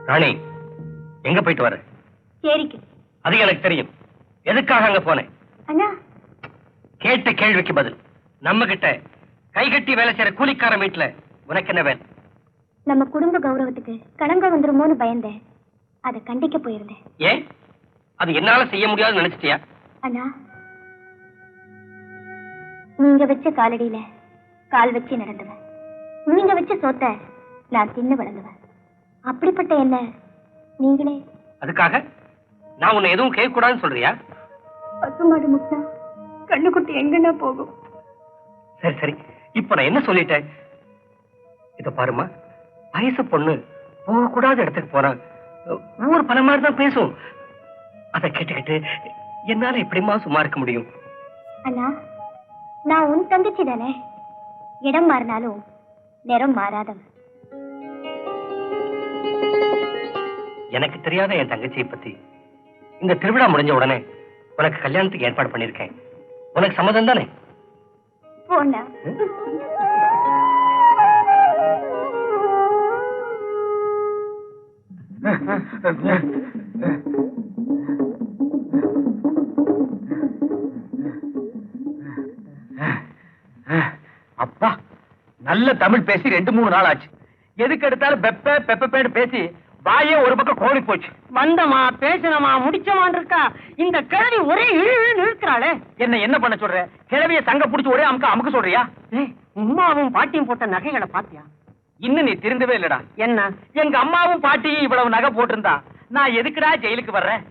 ராணி, எங்க போயிட்டு வர? சரிக்கு. அது எனக்கு தெரியும். எதுக்காக அங்க போனேன்? அண்ணா, கேட்ட கேள்விக்கு பதில். நம்ம கிட்ட கை கட்டி வேலை செய்யற கூலிக்காரன் வீட்டுல உனக்கு என்ன வேலை? நம்ம குடும்ப கௌரவத்துக்கு களங்கம் வந்துருமோன்னு பயந்தேன், அதை கண்டிக்க போயிருந்தேன். ஏன்? அது என்னால செய்ய முடியாதுன்னு நினைச்சிட்டியா? அண்ணா, நீங்க வச்ச காலடியில கால் வச்சு நடந்துவேன். நீங்க வச்ச சோத்த நான் தின்னு வளர்ந்துவேன். அப்படிப்பட்ட என்ன நீங்களே அதுக்காக நான் உன்னை எதுவும் கேட்க கூடாதுன்னு சொல்றியா? பசுமாடு முட்டா கண்ணுக்குட்டி எங்கன்னா போகும்? சரி சரி, இப்ப நான் என்ன சொல்லிட்டேன்? இத பாருமா, வயசு பொண்ணு போகக்கூடாத இடத்துக்கு போனா ஊர் பல மாதிரி தான் பேசும். அதை கேட்டுக்கிட்டு என்னால எப்படிமா சும்மா இருக்க முடியும்? அண்ணா, நான் உன் தங்கச்சி தானே. இடம் மாறினாலும் நிறம் மாறாதவன். எனக்கு தெரியாத என் தங்கச்சியை பத்தி இந்த திருவிழா முடிஞ்ச உடனே உனக்கு கல்யாணத்துக்கு ஏற்பாடு பண்ணிருக்கேன். உனக்கு சம்மதம் தானே? போனா அப்பா, நல்ல தமிழ் பேசி 2-3 நாள் ஆச்சு. எதுக்கு எடுத்தாலும் பெப்ப பெப்பேன்னு பேசி வாயே ஒரு பக்கம் கோழி போச்சு. வந்தமா பேசணுமா முடிச்சமான் இருக்கா? இந்த கிழவி ஒரே இழுக்கிறாளே. என்ன பண்ண சொல்ற? கிழவிய சங்க புடிச்சு ஒரே அமுக்க சொல்றியா? உமாவும் பாட்டியும் போட்ட நகைகளை பாத்தியா? இன்னும் நீ திருந்தவே இல்லடா. என்ன? எங்க அம்மாவும் பாட்டியும் இவ்வளவு நகை போட்டிருந்தா நான் எதுக்குடா ஜெயிலுக்கு வர்றேன்?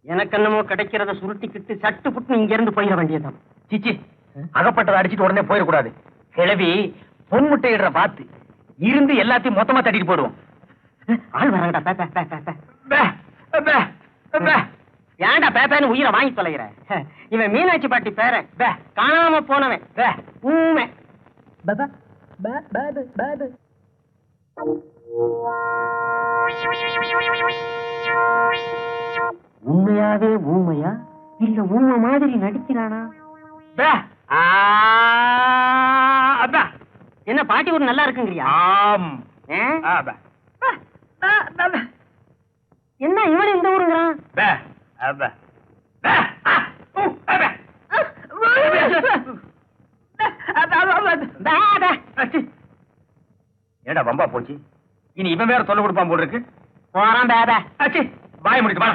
எனக்கு என்னமோ கிடைக்கிறத சுருட்டிக்கிட்டு சட்டு புட்டு இங்க இருந்து போயிட வேண்டியதான். சிச்சி, அகப்பட்டதை அடிச்சுட்டு உடனே போயிடக்கூடாது. கிழவி பொன்முட்டையிடுற பார்த்து இருந்து எல்லாத்தையும் மொத்தமா தட்டிட்டு போடுவோம். ஆள் வராங்கடா. ஏன்டா பேப்பேன்னு உயிரை வாங்கி தொலைகிற? இவன் மீனாட்சி பாட்டி பேர காணாம போனவன். ஊமை உண்மையாவே ஊமையா இல்ல ஊமை மாதிரி நடிக்கிறானா? என்ன பாட்டி ஒரு நல்லா இருக்குங்கிறியா? என்ன இவன் இந்த ஊருங்கிறான்? ஏடா பம்பா போச்சு, இனி இவன் வேற தொல்லை கொடுப்பான் போல இருக்கு. போறான் பேப. ஆச்சு வாய முடிச்சு வா.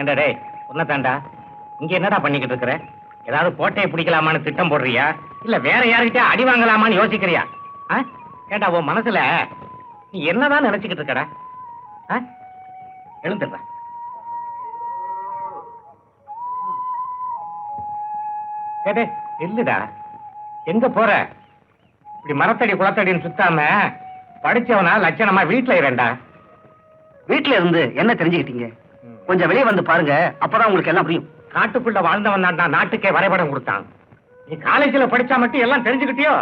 ஏண்டா டேய் உன்னதாண்டா இங்க என்னடா பண்ணிக்கிட்டு இருக்கிற? ஏதாவது கோட்டையை பிடிக்கலாமான்னு திட்டம் போடுறியா இல்ல வேற யாருக்கிட்ட அடி வாங்கலாமான்னு யோசிக்கிறியா? ஏண்டா உன் மனசுல நீ என்னதான் நினைச்சுக்கிட்டு இருக்கடா? எழுந்துடுற. கேட்டே இல்லடா, எங்க போற? இப்படி மரத்தடி குளத்தடின்னு சுத்தாம படிச்சவனா லட்சணமா வீட்டுல இரண்டா. வீட்டுல இருந்து என்ன தெரிஞ்சுக்கிட்டீங்க? கொஞ்சம் வெளியே வந்து பாருங்க, அப்பதான் உங்களுக்கு எல்லாம் புரியும். காட்டுக்குள்ள வாழ்ந்தவன் தான் நாட்டுக்கே வரைபடம் கொடுத்தான். நீ காலேஜ்ல படிச்சா மட்டும் எல்லாம் தெரிஞ்சுக்கிட்டியோ?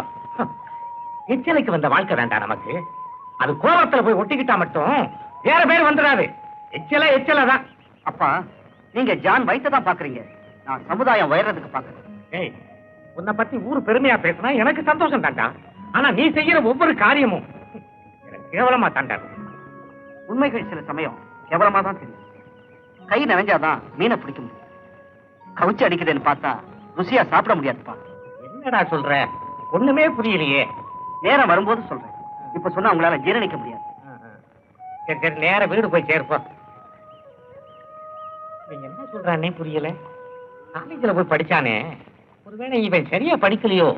எச்சலைக்கு வந்த வாழ்க்கை வேண்டாம் நமக்கு. அது கோபத்துல போய் ஒட்டிக்கிட்டா மட்டும் வேற பேர் வந்துடாது. எச்சலதான். அப்பா, நீங்க ஜான் வயித்தை தான் பாக்குறீங்க, நான் சமுதாயம் வயறதுக்கு பாக்குறேன். ஏய், உன்னை பத்தி ஊரு பெருமையா பேசினா எனக்கு சந்தோஷம் தாண்டா. ஆனா நீ செய்யற ஒவ்வொரு காரியமும் எனக்கு கேவலமா தாண்டா. உண்மைகள் சில சமயம் கேவலமா தான் தெரியும். கை நிறைஞ்சாதான் மீனை பிடிக்க முடியும். கவுச்சி அடிக்குதுன்னு பார்த்தா ருசியா சாப்பிட முடியாதுப்பா. என்னடா சொல்ற? ஒண்ணுமே புரியலையே. நேரம் வரும்போது சொல்றேன், இப்ப சொன்னா உங்களால ஜீரணிக்க முடியாது. சரி சரி, நேர வீடு போய் சேர்ப்போம். நீங்க என்ன சொல்றானே புரியல. காலேஜ்ல போய் படிச்சானே, ஒருவேளை இவன் சரியா படிக்கலையோ?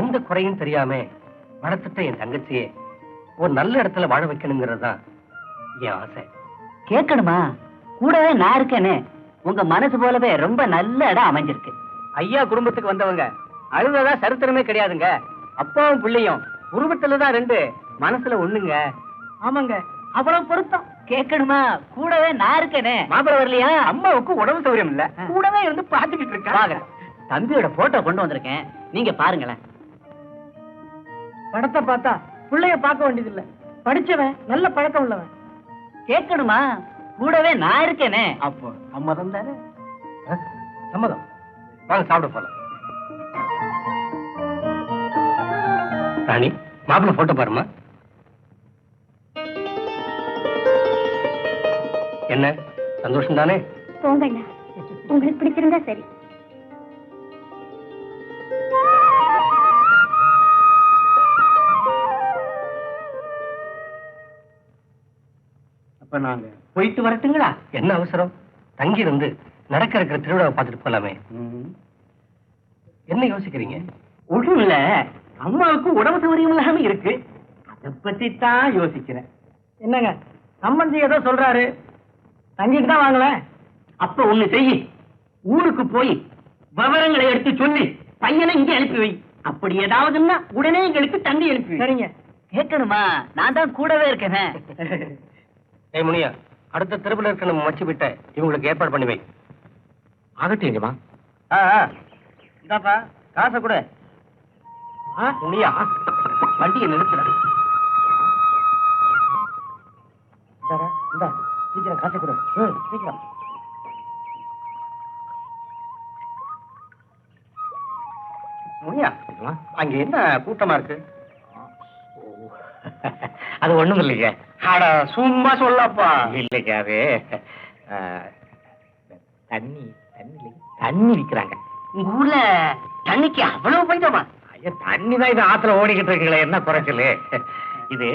எந்த குறையும் தெரியாம வளர்த்துட்ட என் தங்கச்சியே ஒரு நல்ல இடத்துல வாழ வைக்கணுங்கிறது தான் என் ஆசை. கேட்கணுமா? கூடவே நான் இருக்கேனே. உங்க மனசு போலவே ரொம்ப நல்ல இடம் அமைஞ்சிருக்கு. ஐயா குடும்பத்துக்கு வந்தவங்க அழுததா சரித்திரமே கிடையாதுங்க. அப்பாவும் பிள்ளையும் உருவத்துலதான் ரெண்டு, மனசுல ஒண்ணுங்க. ஆமாங்க, அவ்வளவு பொருத்தம். கேட்கணுமா? கூடவே நான் இருக்கேனே. மாப்பிள வரலையா? அம்மாவுக்கு உடம்பு சௌரியம் இல்ல, கூடவே இருந்து பாத்துக்கிட்டு இருக்கேன். தம்பியோட போட்டோ கொண்டு வந்திருக்கேன், நீங்க பாருங்களேன். படத்தை பார்த்தா பிள்ளைய பார்க்க வேண்டியதில்லை, படிச்சவன் நல்ல பழக்கம் உள்ளவன். கேட்கணுமா? கூடவே நான் இருக்கேனே. அப்போ சம்மதம் தானே? சம்மதம். வாங்க சாப்பிட போலாம். ராணி, மாப்பிள்ள போட்டோ பாருமா. என்ன சந்தோஷம் தானே? போங்கண்ணா, உங்களுக்கு பிடிச்சிருந்தா சரி. அப்ப நாங்க போயிட்டு வரட்டுங்களா? என்ன அவசரம்? தங்கி இருந்து நடக்க இருக்கிற திருவிழாவை பார்த்துட்டு போலாமே. என்ன யோசிக்கிறீங்க? ஒண்ணும் இல்ல, அம்மாவுக்கு உடம்பு சௌரியம் இல்லாம இருக்கு, அதை பத்தி தான் யோசிக்கிறேன். என்னங்க சம்பந்தி ஏதோ சொல்றாரு, தங்கிட்டு தான் வாங்கல. அப்ப ஒண்ணு செய்ய, ஊருக்கு போய் விவரங்களை எடுத்து சொல்லி பையனை இங்க அனுப்பி வை. அப்படி ஏதாவதுன்னா உடனே எங்களுக்கு தங்கி அனுப்பி. சரிங்க. கேட்கணுமா? நான் தான் கூடவே இருக்கேன். ஏய் முனியா, அடுத்த தெருவில் இருக்க நம்ம மச்சு விட்ட இவங்களுக்கு ஏற்பாடு பண்ணி வை. ஆகட்டேங்கம்மா. இந்தாப்பா காசை கூட. முனியா, வண்டியை நிறுத்துறேன். சீக்கிரம் காசை கூட. சீக்கிரம். முனியா, அங்க என்ன கூட்டமா இருக்கு? அது ஒண்ணும் இல்லைங்க. அட சும்மா சொல்லப்பா. இல்லைங்க, அது தண்ணி தண்ணி தண்ணி விற்கிறாங்க. உங்க ஊர்ல தண்ணிக்கு அவ்வளவு பஞ்சமா? ஐயா, தண்ணி தான் இது ஆத்துல ஓடிக்கிட்டு இருக்குங்களே, என்ன குறைச்சலு? இது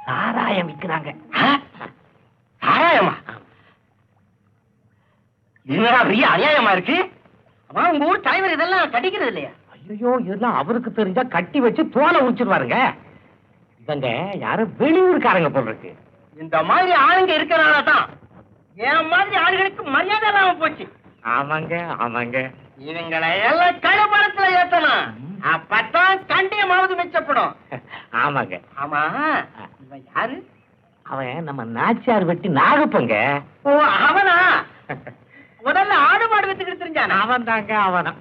சாராயம் விற்கிறாங்க. சாராயமா? என்னடா பெரிய அநியாயமா இருக்கு. அம்மா, உங்க ஊர் தலைவர் இதெல்லாம் கட்டிக்கிறது இல்லையா? ஐயோ, இதெல்லாம் அவருக்கு தெரிஞ்சா கட்டி வச்சு தோலை உரிச்சிருவாருங்க. இவங்க யாரும் வெளியூருக்காரங்க போல இருக்கு. இந்த மாதிரி ஆளுங்க இருக்கிறனால தான் என் மாதிரி ஆளுகளுக்கு மரியாதை இல்லாம போச்சு. ஆமாங்க ஆமாங்க. இவங்களை எல்லாம் கழுபடத்துல ஏத்தணும், அப்பதான் கண்டியமாவது மிச்சப்படும். ஆமாங்க. ஆமா, இவன் யாரு? அவன் நம்ம நாச்சியார் வெட்டி நாகப்பங்க. ஓ அவனா? முதல்ல ஆடு மாடு வித்துக்கிட்டு தெரிஞ்சான். அவன் தாங்க அவனா.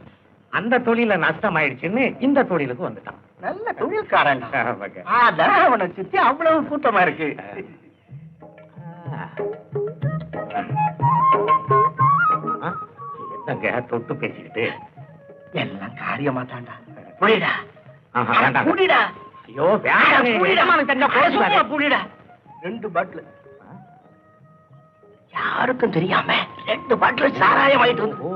அந்த தொழில நஷ்டம் ஆயிடுச்சுன்னு இந்த தொழிலுக்கு வந்துட்டான். நல்ல தொழில்காரன். ஆமாங்க. அதான் அவனை சுத்தி அவ்வளவு கூட்டமா இருக்கு. என்னங்க தொட்டு பேசிக்கிட்டு? எல்லாம் காரியமா தாண்டா. புரியுடா? வேண்டாம். புரியுடா? ஐயோ வேண்டாம். புரியுடா? 2 பாட்டில் யாருக்கும் தெரியாம 2 பாட்டில் சாராயம் வாங்கிட்டு வந்து.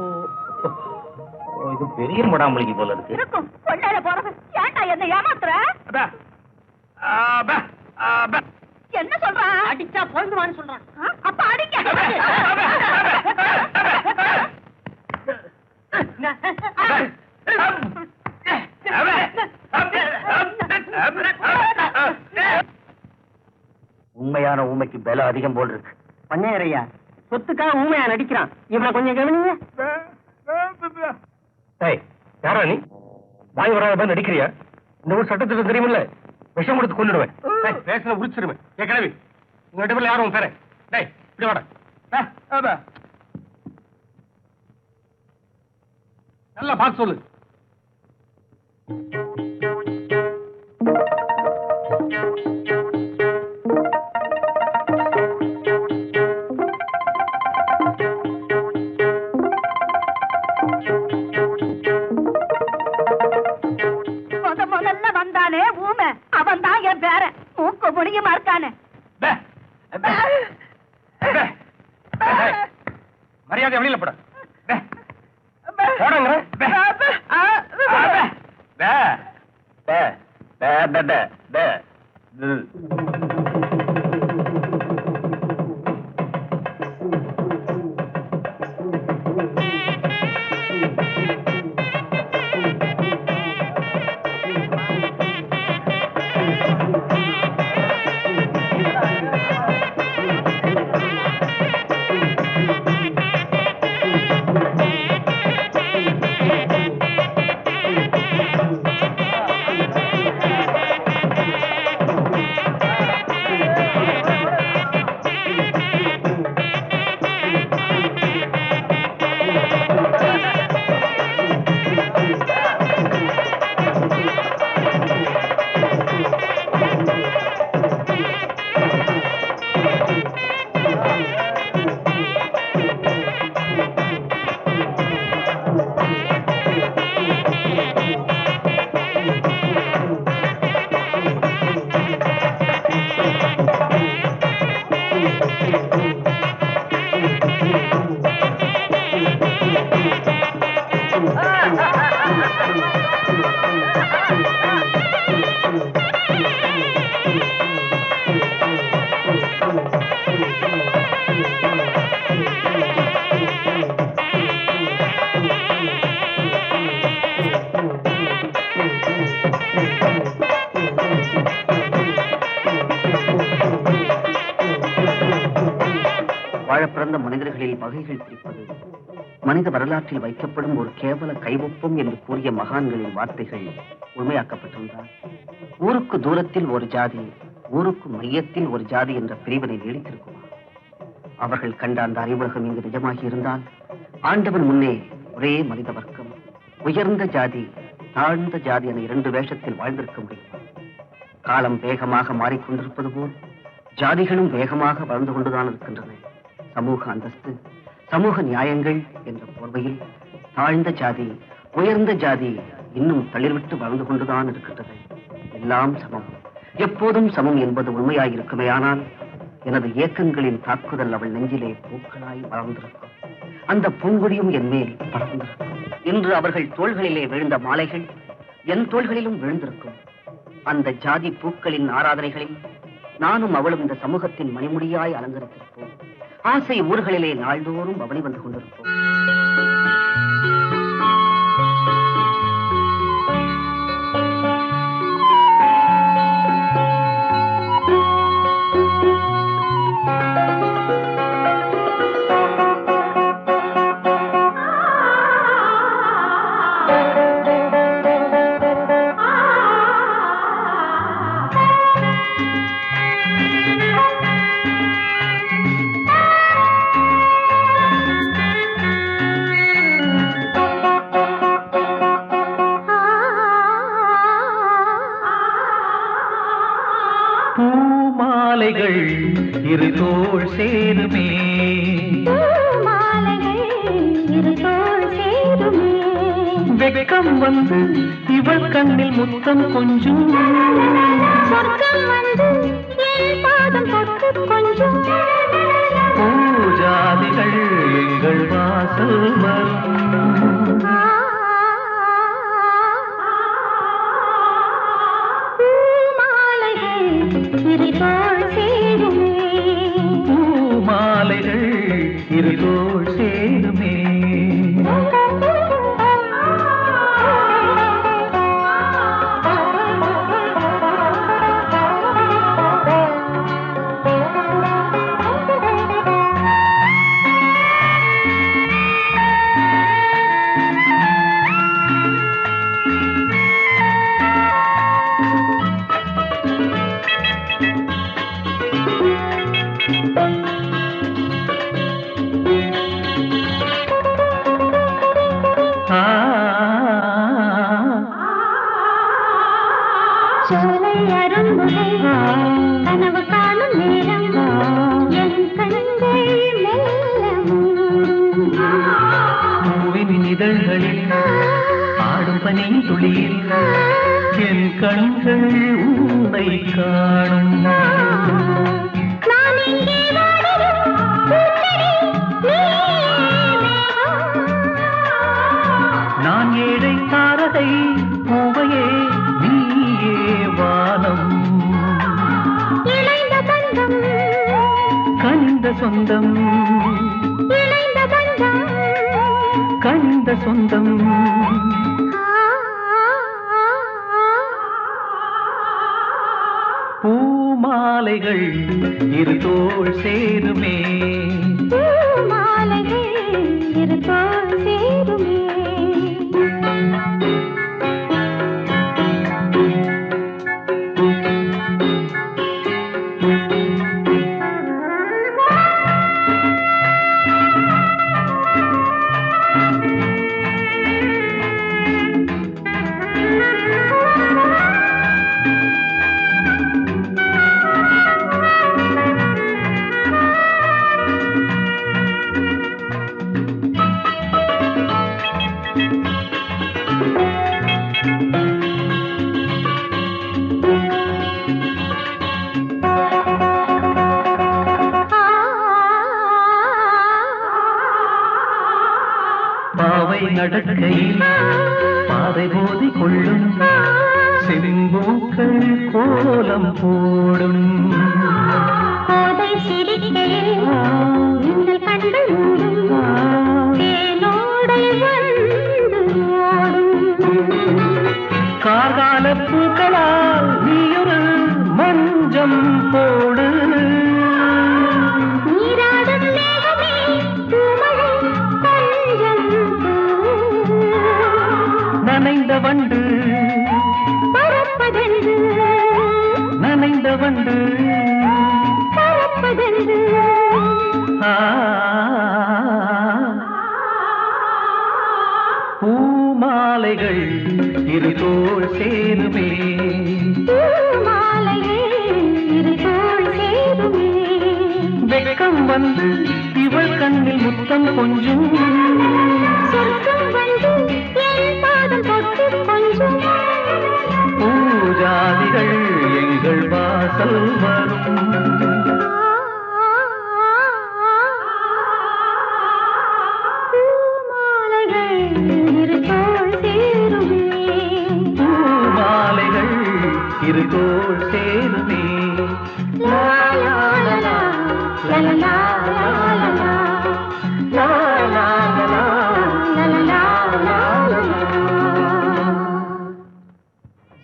இது பெரிய முடாமலிக்கு போல இருக்கு. இருக்கும் கொள்ளையில போறது. ஏன்டா என்ன ஏமாத்துற? என்ன சொல்றான்? அடிச்சா பொழுதுவான்னு சொல்றான். அப்ப அடிக்க. உண்மையான ஊமைக்கு பல அதிகம் போல் இருக்கு. பண்ணையரையா சொத்துக்காக ஊமையா நடிக்கிறான். இவனை கொஞ்சம் கவனிங்க. யாரா நீ? வாய் வராத நடிக்கிறியா? இந்த ஊர் சட்டத்துக்கு தெரியுமில்ல, விஷம் கொடுத்து கொண்டுடுவேன். பேசுன உரிச்சிருவேன். கிளவி உங்க இடத்துல யாரும் பேர இப்படி வாட. நல்லா பார்த்து சொல்லு. முதல்ல வந்தானே ஊமை, அவன் தான் என் பேர. மூக்கு முடியுமா இருக்கானே. மரியாதை வெளியில போட. வாழப்பிறந்த மனிதர்களில் வகைகள் பிரிப்பது மனித வரலாற்றில் வைக்கப்படும் ஒரு கேவல கைவொப்பம் என்று கூறிய மகான்களின் வார்த்தைகள் உண்மையாக்கப்பட்டிருந்தால் ஊருக்கு தூரத்தில் ஒரு ஜாதி, ஊருக்கு மையத்தில் ஒரு ஜாதி என்ற பிரிவினை நீடித்திருக்குமா? அவர்கள் கண்ட அந்த அறிவுலகம் இங்கு நிஜமாகி இருந்தால் ஆண்டவன் முன்னே ஒரே மனித வர்க்கம், உயர்ந்த ஜாதி, தாழ்ந்த ஜாதி என 2 வேஷத்தில் வாழ்ந்திருக்க முடியும். காலம் வேகமாக மாறிக்கொண்டிருப்பது போல் ஜாதிகளும் வேகமாக வளர்ந்து கொண்டுதான் இருக்கின்றன. சமூக அந்தஸ்து, சமூக நியாயங்கள் என்ற போர்வையில் தாழ்ந்த ஜாதி, உயர்ந்த ஜாதி இன்னும் தளிர்விட்டு வளர்ந்து கொண்டுதான் இருக்கின்றது. எல்லாம் சமம், எப்போதும் சமம் என்பது உண்மையாயிருக்குமேயானால் எனது இயக்கங்களின் தாக்குதல் அவள் நெஞ்சிலே பூக்களாய் வளர்ந்திருக்கும். அந்த பூங்கொடியும் என் மேல் படர்ந்திருக்கும். இன்று அவர்கள் தோள்களிலே விழுந்த மாலைகள் என் தோள்களிலும் விழுந்திருக்கும். அந்த ஜாதி பூக்களின் ஆராதனைகளில் நானும் அவளும் இந்த சமூகத்தின் மணிமுடியாய் அலங்கரித்திருப்போம். ஆசை ஊர்களிலே நாள்தோறும் அவளி வந்து கொண்டிருப்போம். இரு தோள் சேருமே வெக்கம் வந்து இவள் கண்ணில் முத்தம் கொஞ்சம் பூஜாதிகள் எங்கள் வாசல் வரும் பூமாலைகள் இரு தோள் சேருமே கனவு காணும் நேரம் என் கண்கள் பூவின் இதழ்களில் ஆடும் பனி துளியில் என் கண்கள் உன்னை காணும் நான் ஏழை தாரதை பூவையே நீயே வானம் கனிந்த சொந்தம் கனிந்த சொந்தம் பூமாலைகள் இரு தோள் சேருமே பாவை நடக்கையில் பாதை போதி கொள்ளும் செம்பூக்கள் கோலம் போடும் கார்கால பூக்களால் நீயொரு மஞ்சம் போடு நனைந்த வண்டு நனைந்த வண்டு பூமாலைகள் இரு தோள் சேருமே வெக்கம் வந்து இவள் கண்ணில் முத்தம் கொஞ்சம் பூஜாதிகள் எங்கள் வாசல் வரும் பூமாலைகள் இரு தோள் சேருமே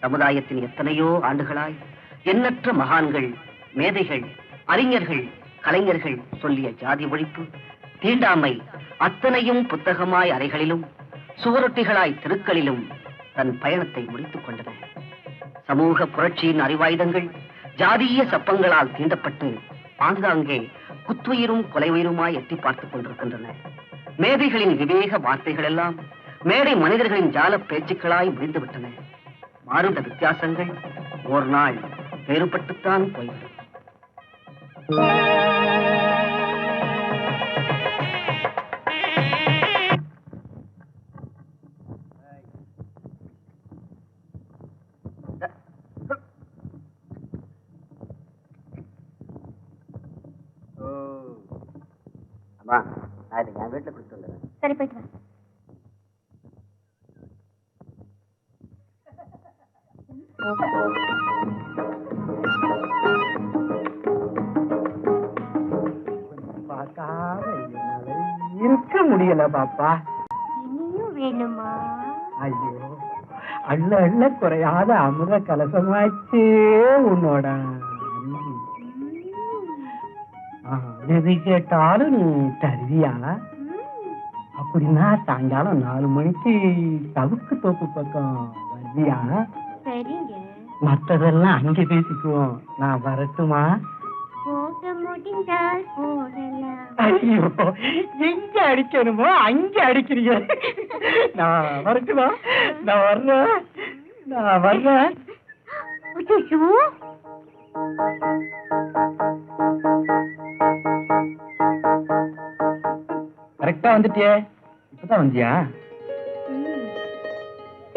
சமுதாயத்தின் எத்தனையோ ஆண்டுகளாய் எண்ணற்ற மகான்கள், மேதைகள், அறிஞர்கள், கலைஞர்கள் சொல்லிய ஜாதி ஒழிப்பு, தீண்டாமை அத்தனையும் புத்தகமாய் அறைகளிலும் சுவரொட்டிகளாய் தெருக்களிலும் தன் பயணத்தை முடித்துக் கொண்டன. சமூக புரட்சியின் அறிவாயுதங்கள் ஜாதிய சப்பங்களால் தீண்டப்பட்டு ஆங்காங்கே குத்துயிரும் கொலையுயிருமாய் எட்டி பார்த்துக் கொண்டிருக்கின்றன. மேதைகளின் விவேக வார்த்தைகள் எல்லாம் மேடை மனிதர்களின் ஜால பேச்சுக்களாய் முடிந்துவிட்டன. மாறுந்த வித்தியாசங்கள் ஒரு நாள் வேறுபட்டுத்தான் போய்விடும். அம்மா நான் இதை என் வீட்டுல கொடுத்து வந்துடுறேன். சரி போயிட்டு வா. பார்க்காம என்னால இருக்க முடியல பாப்பா. இனியும் வேணுமா? ஐயோ, அள்ள அள்ள குறையாத அமிர்த கலசமாச்சே உன்னோட அன்பு. எது கேட்டாலும் நீ தருவியா? அப்படின்னா சாயங்காலம் 4 மணிக்கு சவுக்கு தோப்பு பக்கம் வருவியா? சரிங்க. மற்றதெல்லாம் அங்கே பேசிக்குவோம். நான் வரட்டுமா? போக முடிந்தால் போகலாம். ஐயோ, எங்க அடிக்கணுமோ அங்க அடிக்கிறீங்க. நான் வரட்டுமா? நான் வர்றேன். ஐயோ, கரெக்டா வந்துட்டியே. இப்பதான் வந்தியா?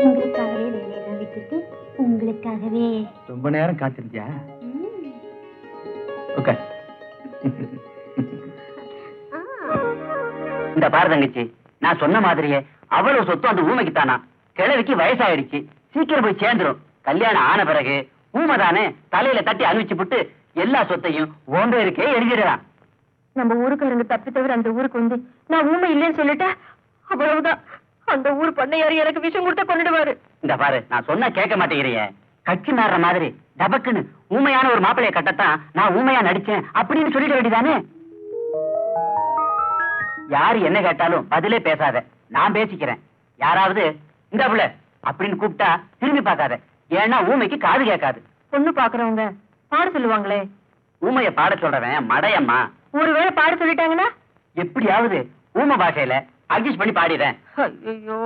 உங்களுக்காகவே வேலையெல்லாம் விட்டுட்டு உங்களுக்காகவே. ரொம்ப நேரம் காத்திருந்தியா? ஓகே. இந்த பாரு தங்கச்சி, நான் சொன்ன மாதிரியே அவ்வளவு சொத்து அந்த ஊமைக்கு தானா. கிழவிக்கு வயசாயிடுச்சு, சீக்கிரம் போய் சேர்ந்துரும். கல்யாணம் ஆன பிறகு ஊமைதானே தலையில தட்டி அனுப்பிச்சு விட்டு எல்லா சொத்தையும் உன் பேருக்கே எழுதிடலாம். நம்ம ஊருக்காரங்க தப்பி தவிர அந்த ஊருக்கு வந்து நான் ஊமை இல்லைன்னு சொல்லிட்டா அவ்வளவுதான். அந்த ஊர் பண்ணையாரு எனக்கு விஷம் கொடுத்தா கொண்டுடுவாரு. இந்த பாரு, நான் சொன்னா கேட்க மாட்டேங்கிறிய. கட்சி மாறுற மாதிரி டபக்குன்னு ஊமையான ஒரு மாப்பிளைய கட்டத்தான் நான் ஊமையா நடிச்சேன் அப்படின்னு சொல்லிட வேண்டியதானே. யாரு என்ன கேட்டாலும் பதிலே பேசாத, நான் பேசிக்கிறேன். யாராவது இந்த புள்ள அப்படின்னு கூப்பிட்டா திரும்பி பார்க்காத, ஏன்னா ஊமைக்கு காது கேட்காது. பொண்ணு பாக்குறவங்க பாட சொல்லுவாங்களே. ஊமைய பாட சொல்றவன் மடையம்மா. ஒருவேளை பாட சொல்லிட்டாங்கன்னா எப்படியாவது ஊமை பாஷையில அட்ஜஸ்ட் பண்ணி பாடிடுறேன். ஐயோ,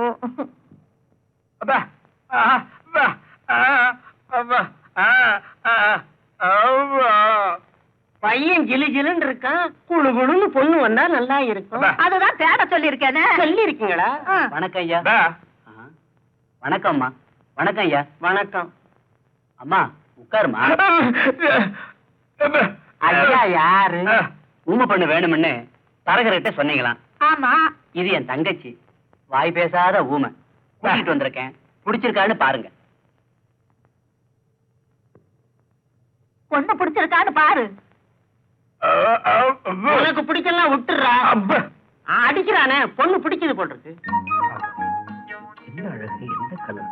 பையன் ஜிலு ஜிலுன்னு இருக்கான், குழு குழுன்னு பொண்ணு வந்தா நல்லா இருக்கும். அததான் தேட சொல்லி இருக்கேனே. சொல்லி இருக்கீங்களா? வணக்கம் ஐயா. வணக்கம்மா. வணக்கம் ஐயா. வணக்கம். அம்மா உட்காருமா. ஐயா யாரு? ஊமை பண்ண வேணும்னு தரகர்கிட்ட சொன்னீங்களாம். ஆமா. இது என் தங்கச்சி, வாய் பேசாத ஊமை. கூட்டிட்டு வந்திருக்கேன், பிடிச்சிருக்கான்னு பாருங்க. பொண்ணு பிடிச்சிருக்கான்னு பாரு. உனக்கு பிடிக்கலாம் விட்டுறா. அடிக்கிறானே, பொண்ணு பிடிக்குது போட்டிருக்கு. என்ன அழகு, எந்த கலர்,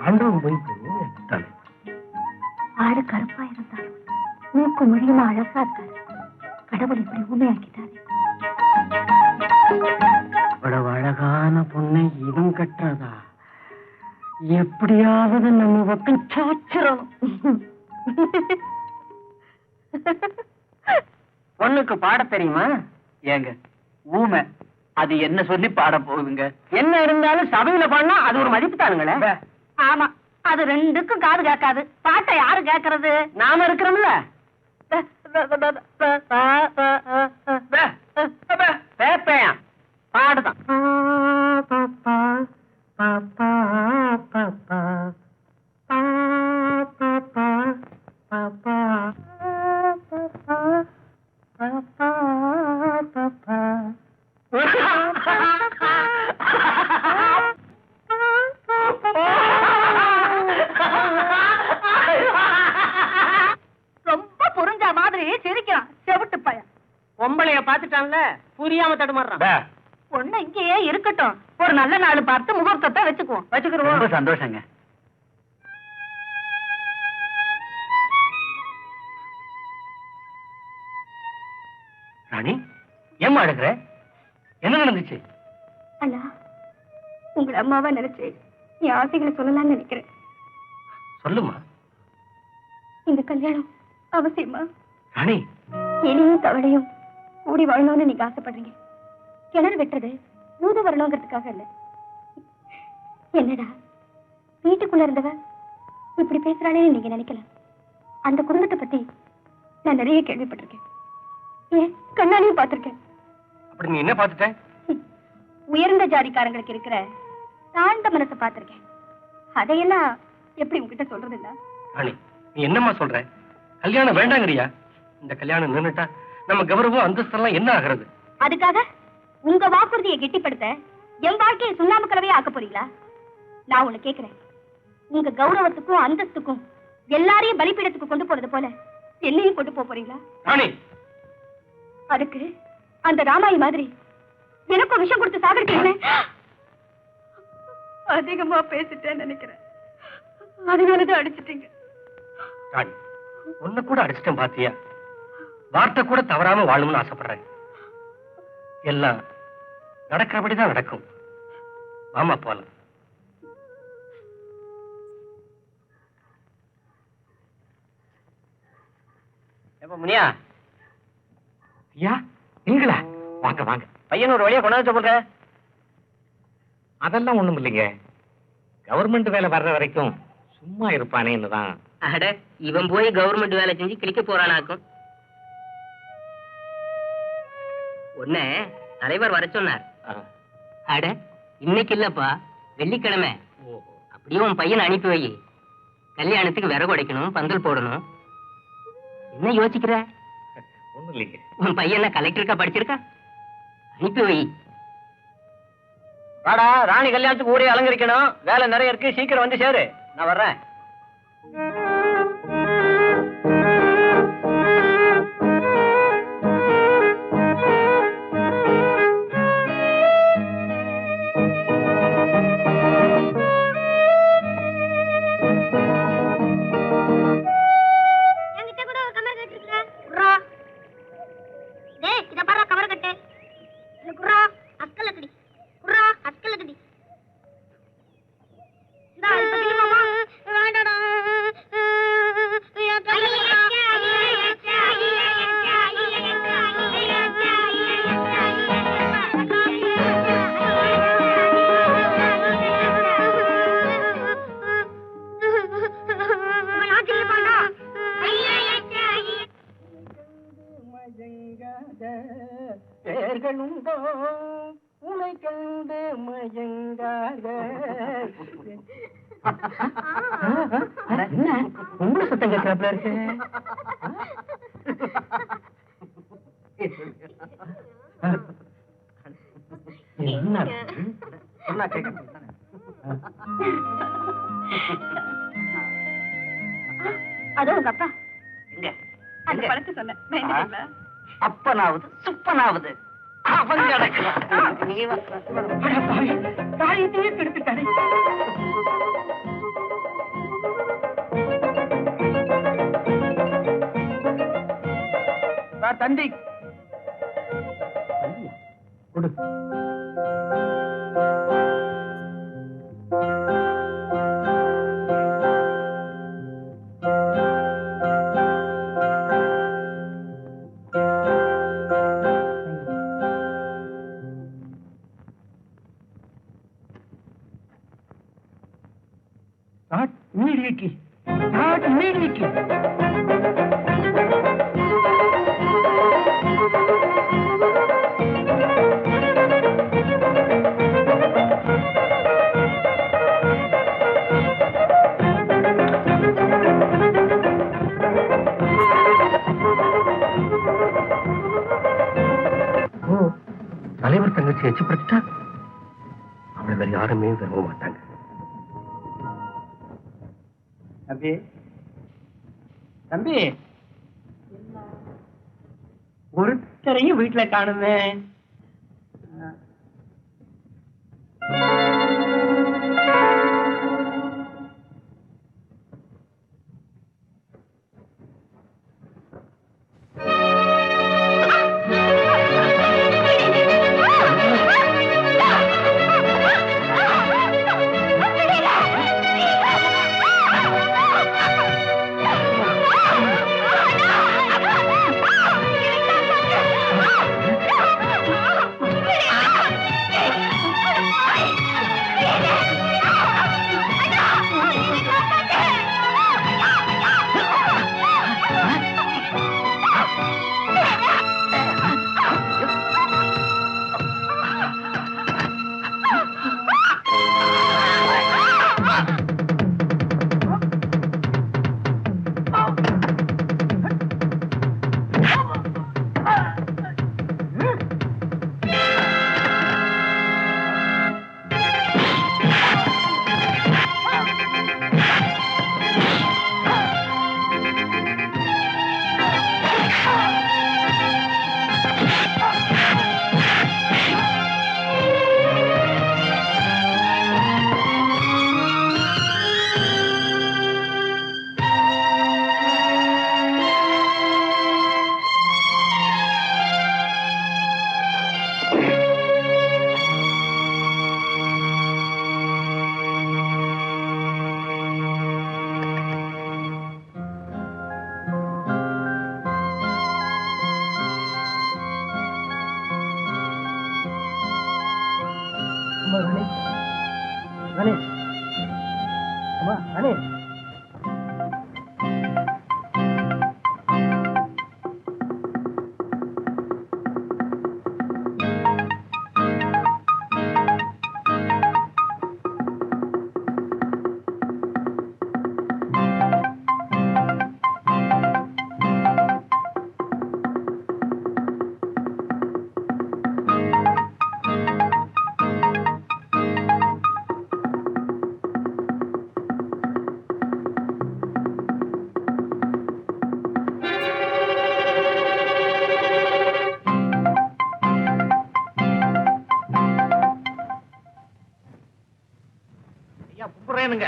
ஆண்டவன் வைப்பு தலை. ஆடு கருப்பா இருந்தாலும் மூக்கு முடியுமா அழகா இருக்காரு. கடவுள் இப்படி ஊமையாக்கிட்டாரு. இவ்வளவு அழகான பொண்ணை இவன் கட்டுறதா? எப்படியாவது நம்ம பக்கம் சாச்சிடணும். பொண்ணுக்கு பாட தெரியுமா? ஏங்க ஊமை, அது என்ன சொல்லி பாட போகுதுங்க? என்ன இருந்தாலும் சபையில பாடினா அது ஒரு மதிப்பு தானுங்களே. ஆமா, அது ரெண்டுக்கும் காது கேட்காது. பாட்டை யாரு கேட்கறது? நாம இருக்கிறோம்ல. பேப்பையா பாடுதான். ரொம்ப புரிஞ்ச மாதிரி சிரிக்கிறான் செவிட்டு பையன். பொம்பளைய பாத்துட்டான்ல, புரியாம தடுமாறுறான். பொண்ணு இங்கேயே இருக்கட்டும், ஒரு நல்ல நாள் பார்த்து முகூர்த்தத்தை வச்சுக்குவோம். ரொம்ப சந்தோஷங்க. ராணி, ஏம்மா அழுகிற? என்ன நடந்துச்சு? அண்ணா, உங்களை அம்மாவா நினைச்சு என் ஆசைகளை சொல்லலாம்னு நினைக்கிறேன். சொல்லுமா. இந்த கல்யாணம் அவசியமா? ராணி, எலியும் தவளையும் கூடி வாழணும்னு நீங்க ஆசைப்படுறீங்க. கிணறு வெட்டுறது ஊத வரணுங்கிறதுக்காக இல்ல. என்னடா வீட்டுக்குள்ள இருந்தவ இப்படி பேசுறானேன்னு நீங்க நினைக்கலாம். அந்த குடும்பத்தை பத்தி நான் நிறைய கேள்விப்பட்டிருக்கேன். ஏன் கண்ணாலையும் பார்த்திருக்கேன். அப்படி நீ என்ன பார்த்துட்ட? உயர்ந்த ஜாதிக்காரங்களுக்கு இருக்கிற தாழ்ந்த மனசை பார்த்திருக்கேன். அதையெல்லாம் எப்படி உங்ககிட்ட சொல்றது இல்ல? ராணி, நீ என்னம்மா சொல்ற? கல்யாணம் வேண்டாங்கறியா? இந்த கல்யாணம் நின்னுட்டா நம்ம கௌரவம் அந்தஸ்தெல்லாம் என்ன ஆகிறது? அதுக்காக உங்க வாக்குறுதியை கெட்டிப்படுத்த என் வாழ்க்கையை சுண்ணாம்பு கலவையா ஆக்க போறீங்களா? நான் உன்னை கேட்கிறேன், உங்க கௌரவத்துக்கும் அந்தஸ்துக்கும் எல்லாரையும் பலிப்பீடத்துக்கு கொண்டு போறது போல என்னையும் கொண்டு போறீங்களா? ராணி, அதுக்கு அந்த ராமாயி மாதிரி எனக்கும் விஷம் கொடுத்து சாகடிக்கிறேன். அதிகமா பேசிட்டேன்னு நினைக்கிறேன். அதனாலதான் அடிச்சிட்டீங்க. ராணி, உன்னை கூட அடிச்சிட்டேன் பாத்தியா? வார்த்தை கூட தவறாம வாழணும்னு ஆசைப்படுறேன். எல்லாம் நடக்கிறபடிதான் நடக்கும். வாமா போலாம். எப்ப முனியா? ஐயா, நீங்களா? வாங்க வாங்க. பையன் ஒரு வழியா கொண்டாந்து சொல்ற. அதெல்லாம் ஒண்ணும் இல்லைங்க. கவர்மெண்ட் வேலை வர்ற வரைக்கும் சும்மா இருப்பானேன்னுதான். அட, இவன் போய் கவர்மெண்ட் வேலை செஞ்சு கிளிக்க போறானாக்கும். ஒன்ன தலைவர் வர சொன்னார். அட, இன்னைக்கு இல்லப்பா, வெள்ளிக்கிழமை. அப்படியே உன் பையனை அனுப்பி வை. கல்யாணத்துக்கு விறகு உடைக்கணும், பந்தல் போடணும். என்ன யோசிக்கிற? ஒண்ணும் இல்லைங்க. உன் பையன் கலெக்டருக்கா படிச்சிருக்கா? அனுப்பி வை. வாடா, ராணி கல்யாணத்துக்கு ஊரே அலங்கரிக்கணும். வேலை நிறைய இருக்கு, சீக்கிரம் வந்து சேரு. நான் வர்றேன். உங்களை சத்தம் கேட்கிறாப்ல இருக்கு. அதோ உங்க அப்பா எங்க? அந்த பழத்தை சொன்னேன். அப்பனாவது சுப்பனாவது அவன் கிடக்கிறான். காரியத்தையே கெடுத்துட்டாரு. தந்தி கொடு. Start immediately. Start immediately. தலைவர் தங்கச்சி எச்சப்படுத்திட்டா அவளை வேற யாருமே விரும்ப மாட்டாங்க. தம்பி, தம்பி, ஒருத்தரையும் வீட்டுல காணுமே. கும்பிடுறேனுங்க.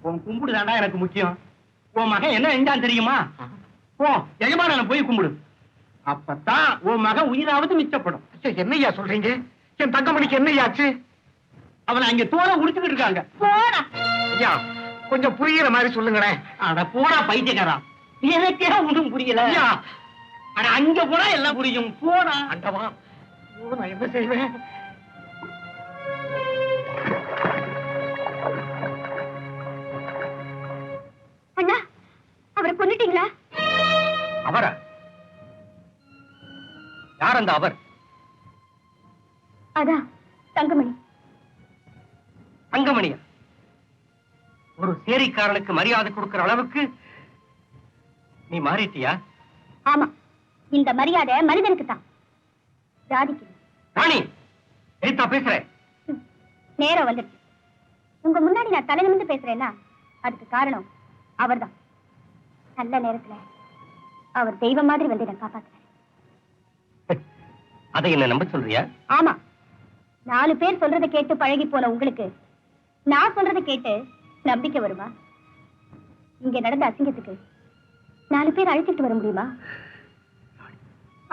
உன் கும்பிடு தாண்டா எனக்கு முக்கியம். உன் மகன் என்ன செஞ்சான் தெரியுமா? போ எஜமானனை போய் கும்பிடு. அப்பதான் உன் மகன் உயிராவது மிச்சப்படும். என்னையா சொல்றீங்க? என் தங்கமணிக்கு என்னையாச்சு? அவனை அங்க தோலை உடிச்சுக்கிட்டு இருக்காங்க. போடா ஐயா, கொஞ்சம் புரியுற மாதிரி சொல்லுங்களேன். அட போடா பைத்தியக்காரா, எனக்கே ஒன்றும் புரியல. அட அங்க போனா எல்லாம் புரியும். போடா. அண்டவா, நான் என்ன செய்வேன்? அண்ணா, அவரை கொன்னுட்டீங்களா? அவரா? யார் அந்த அவர்? அதான் தங்கமணி. தங்கமணியா? ஒரு சேரிக்காரனுக்கு மரியாதை கொடுக்கிற அளவுக்கு நீ மாறிட்டியா? ஆமா, இந்த மரியாதை மனிதனுக்கு தான், ஜாதிக்கு. ராணி, எரித்தா பேசுற? நேரம் வந்துடுச்சு. உங்க முன்னாடி நான் தலை நிமிர்ந்து பேசுறேன்னா அதுக்கு காரணம் அவர்தான். நல்ல நேரத்துல அவர் தெய்வம் மாதிரி வந்து என்ன காப்பாத்துறாரு. அதை என்ன நம்ப சொல்றியா? ஆமா, 4 பேர் சொல்றதை கேட்டு பழகி போன உங்களுக்கு நான் சொல்றதை கேட்டு நம்பிக்கை வருமா? இங்க நடந்த அசிங்கத்துக்கு 4 பேர் அழைச்சிட்டு வர முடியுமா?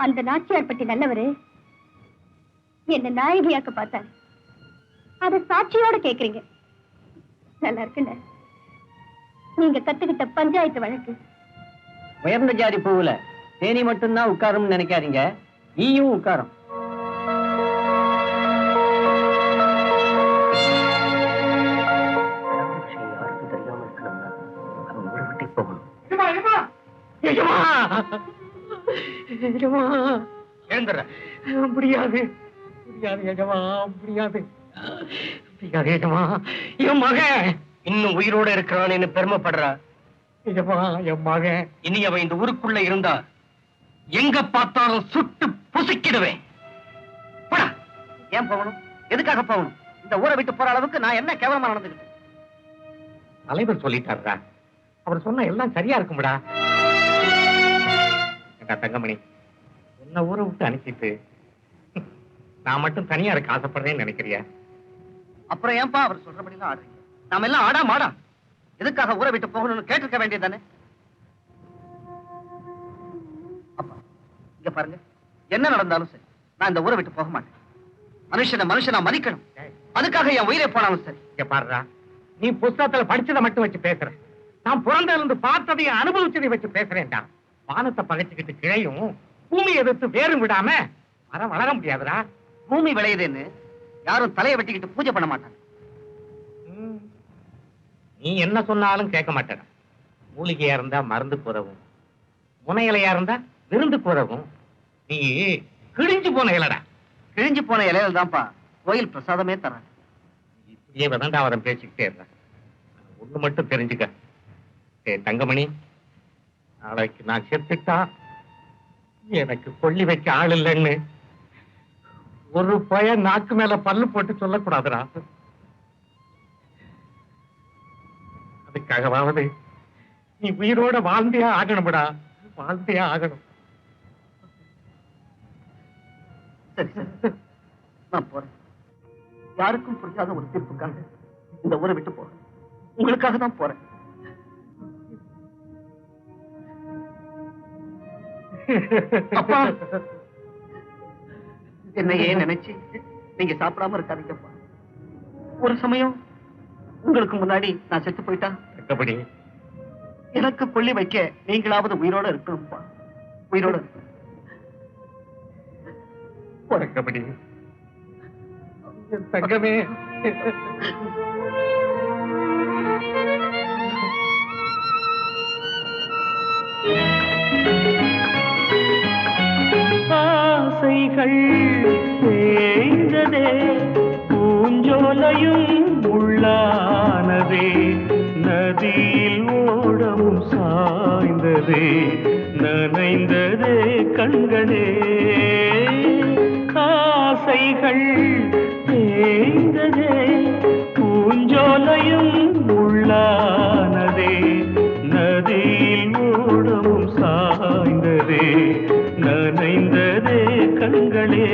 அந்த நாச்சியார் பட்டி நல்லவரு என்ன நாயகியாக்க பார்த்தாரு. அத சாட்சியோட கேக்குறீங்க. நல்லா இருக்குல்ல? நீங்க கத்துக்கிட்ட பஞ்சாயத்து வழக்கு. உயர்ந்த ஜாதி பூவுல தேனி மட்டும்தான் உட்காரும்னு நினைக்காதீங்க, நீயும் உட்காரும். யாருக்கும் தெரியாம இருக்கணும்னா அவன் ஊரை விட்டு போகணும். எழுந்துடுற. முடியாது முடியாது எஜமா, முடியாது முடியாது எஜமா. என் மகன் இன்னும் உயிரோட இருக்கிறான்னு பெருமைப்படுறா. எஜமா, என் மகன் இனி அவன் இந்த ஊருக்குள்ள இருந்தா எங்க பார்த்தாலும் சுட்டு புசிக்கிடுவேன். போடா. ஏன் போகணும்? எதுக்காக போகணும்? இந்த ஊரை விட்டு போற அளவுக்கு நான் என்ன கேவலமா நடந்துக்கிட்டேன்? தலைவர் சொல்லிட்டாரா? அவர் சொன்ன எல்லாம் சரியா இருக்கும்டா. தங்கமணி, உன்னை ஊரை விட்டு அனுப்பிட்டு நான் மட்டும் தனியா இருக்க ஆசைப்படுறேன்னு நினைக்கிறியா? அப்புறம் ஏன்பா அவர் சொல்றபடிதான் ஆடுறீங்க? நாம எல்லாம் ஆடா மாடா. எதுக்காக ஊரை விட்டு போகணும்னு கேட்டிருக்க வேண்டியதானே? அப்பா, இங்க பாருங்க, என்ன நடந்தாலும் சரி நான் இந்த ஊரை விட்டு போக மாட்டேன். மனுஷனா மதிக்கணும். அதுக்காக என் உயிரை போனாலும் சரி. இங்க பாருடா, நீ புஸ்தகத்துல படிச்சதை மட்டும் வச்சு பேசுற. நான் பிறந்ததுல இருந்து பார்த்ததையும் அனுபவிச்சதை வச்சு பேசுறேன்டா. வானத்தை பகைச்சுக்கிட்டு கிழையும் பூமி எதிர்த்து வேறும் விடாம மரம் வளர முடியாதுடா. பூமி விளையுதுன்னு யாரும் தலையை வெட்டிக்கிட்டு பூஜை பண்ண மாட்டாங்க. நீ என்ன சொன்னாலும் கேட்க மாட்டேடா. மூலிகையா இருந்தா மருந்துக்கு உதவும், முனையிலையா இருந்தா விருந்துக்கு உதவும். நீ கிழிஞ்சு போன இலடா. கிழிஞ்சு போன இலையில தான்ப்பா கோயில் பிரசாதமே தராங்க. இப்படியே வதண்டாவதம் பேசிக்கிட்டே இருந்த. ஒண்ணு மட்டும் தெரிஞ்சுக்க, தங்கமணி, நாளைக்கு நான் செத்துட்டா எனக்கு கொல்லி வைக்க ஆள் இல்லைன்னு ஒரு பையன் நாக்கு மேல பல்லு போட்டு சொல்லக்கூடாதுடா. அதுக்காகவாவது நீ உயிரோட வாழ்ந்தே ஆகணும்டா, வாழ்ந்தே ஆகணும். சரி சரி, நான் போறேன். யாருக்கும் புரியாத ஒரு தீர்ப்புக்காக இந்த ஊரை விட்டு போறேன். உங்களுக்காக தான் போறேன். அப்பா, என்னையே நினைச்சு நீங்க சாப்பிடாம இருக்காதீங்கப்பா. ஒரு சமயம் உங்களுக்கு முன்னாடி நான் செத்து போயிட்டா மற்றபடி எனக்கு கொல்லி வைக்க நீங்களாவது உயிரோட இருக்கணும்ப்பா. உயிரோட இருக்கணும். மற்றபடி தங்கமே. ஆசைகள் தேய்ந்ததே பூஞ்சோலையும் உள்ளானதே நதியில் ஓடவும் சாய்ந்ததே நனைந்ததே கண்களே ஆசைகள் தேய்ந்ததே பூஞ்சோலையும் உள்ளானதே நதியில் ஓடவும் சாய்ந்ததே நனைந்ததே கண்களே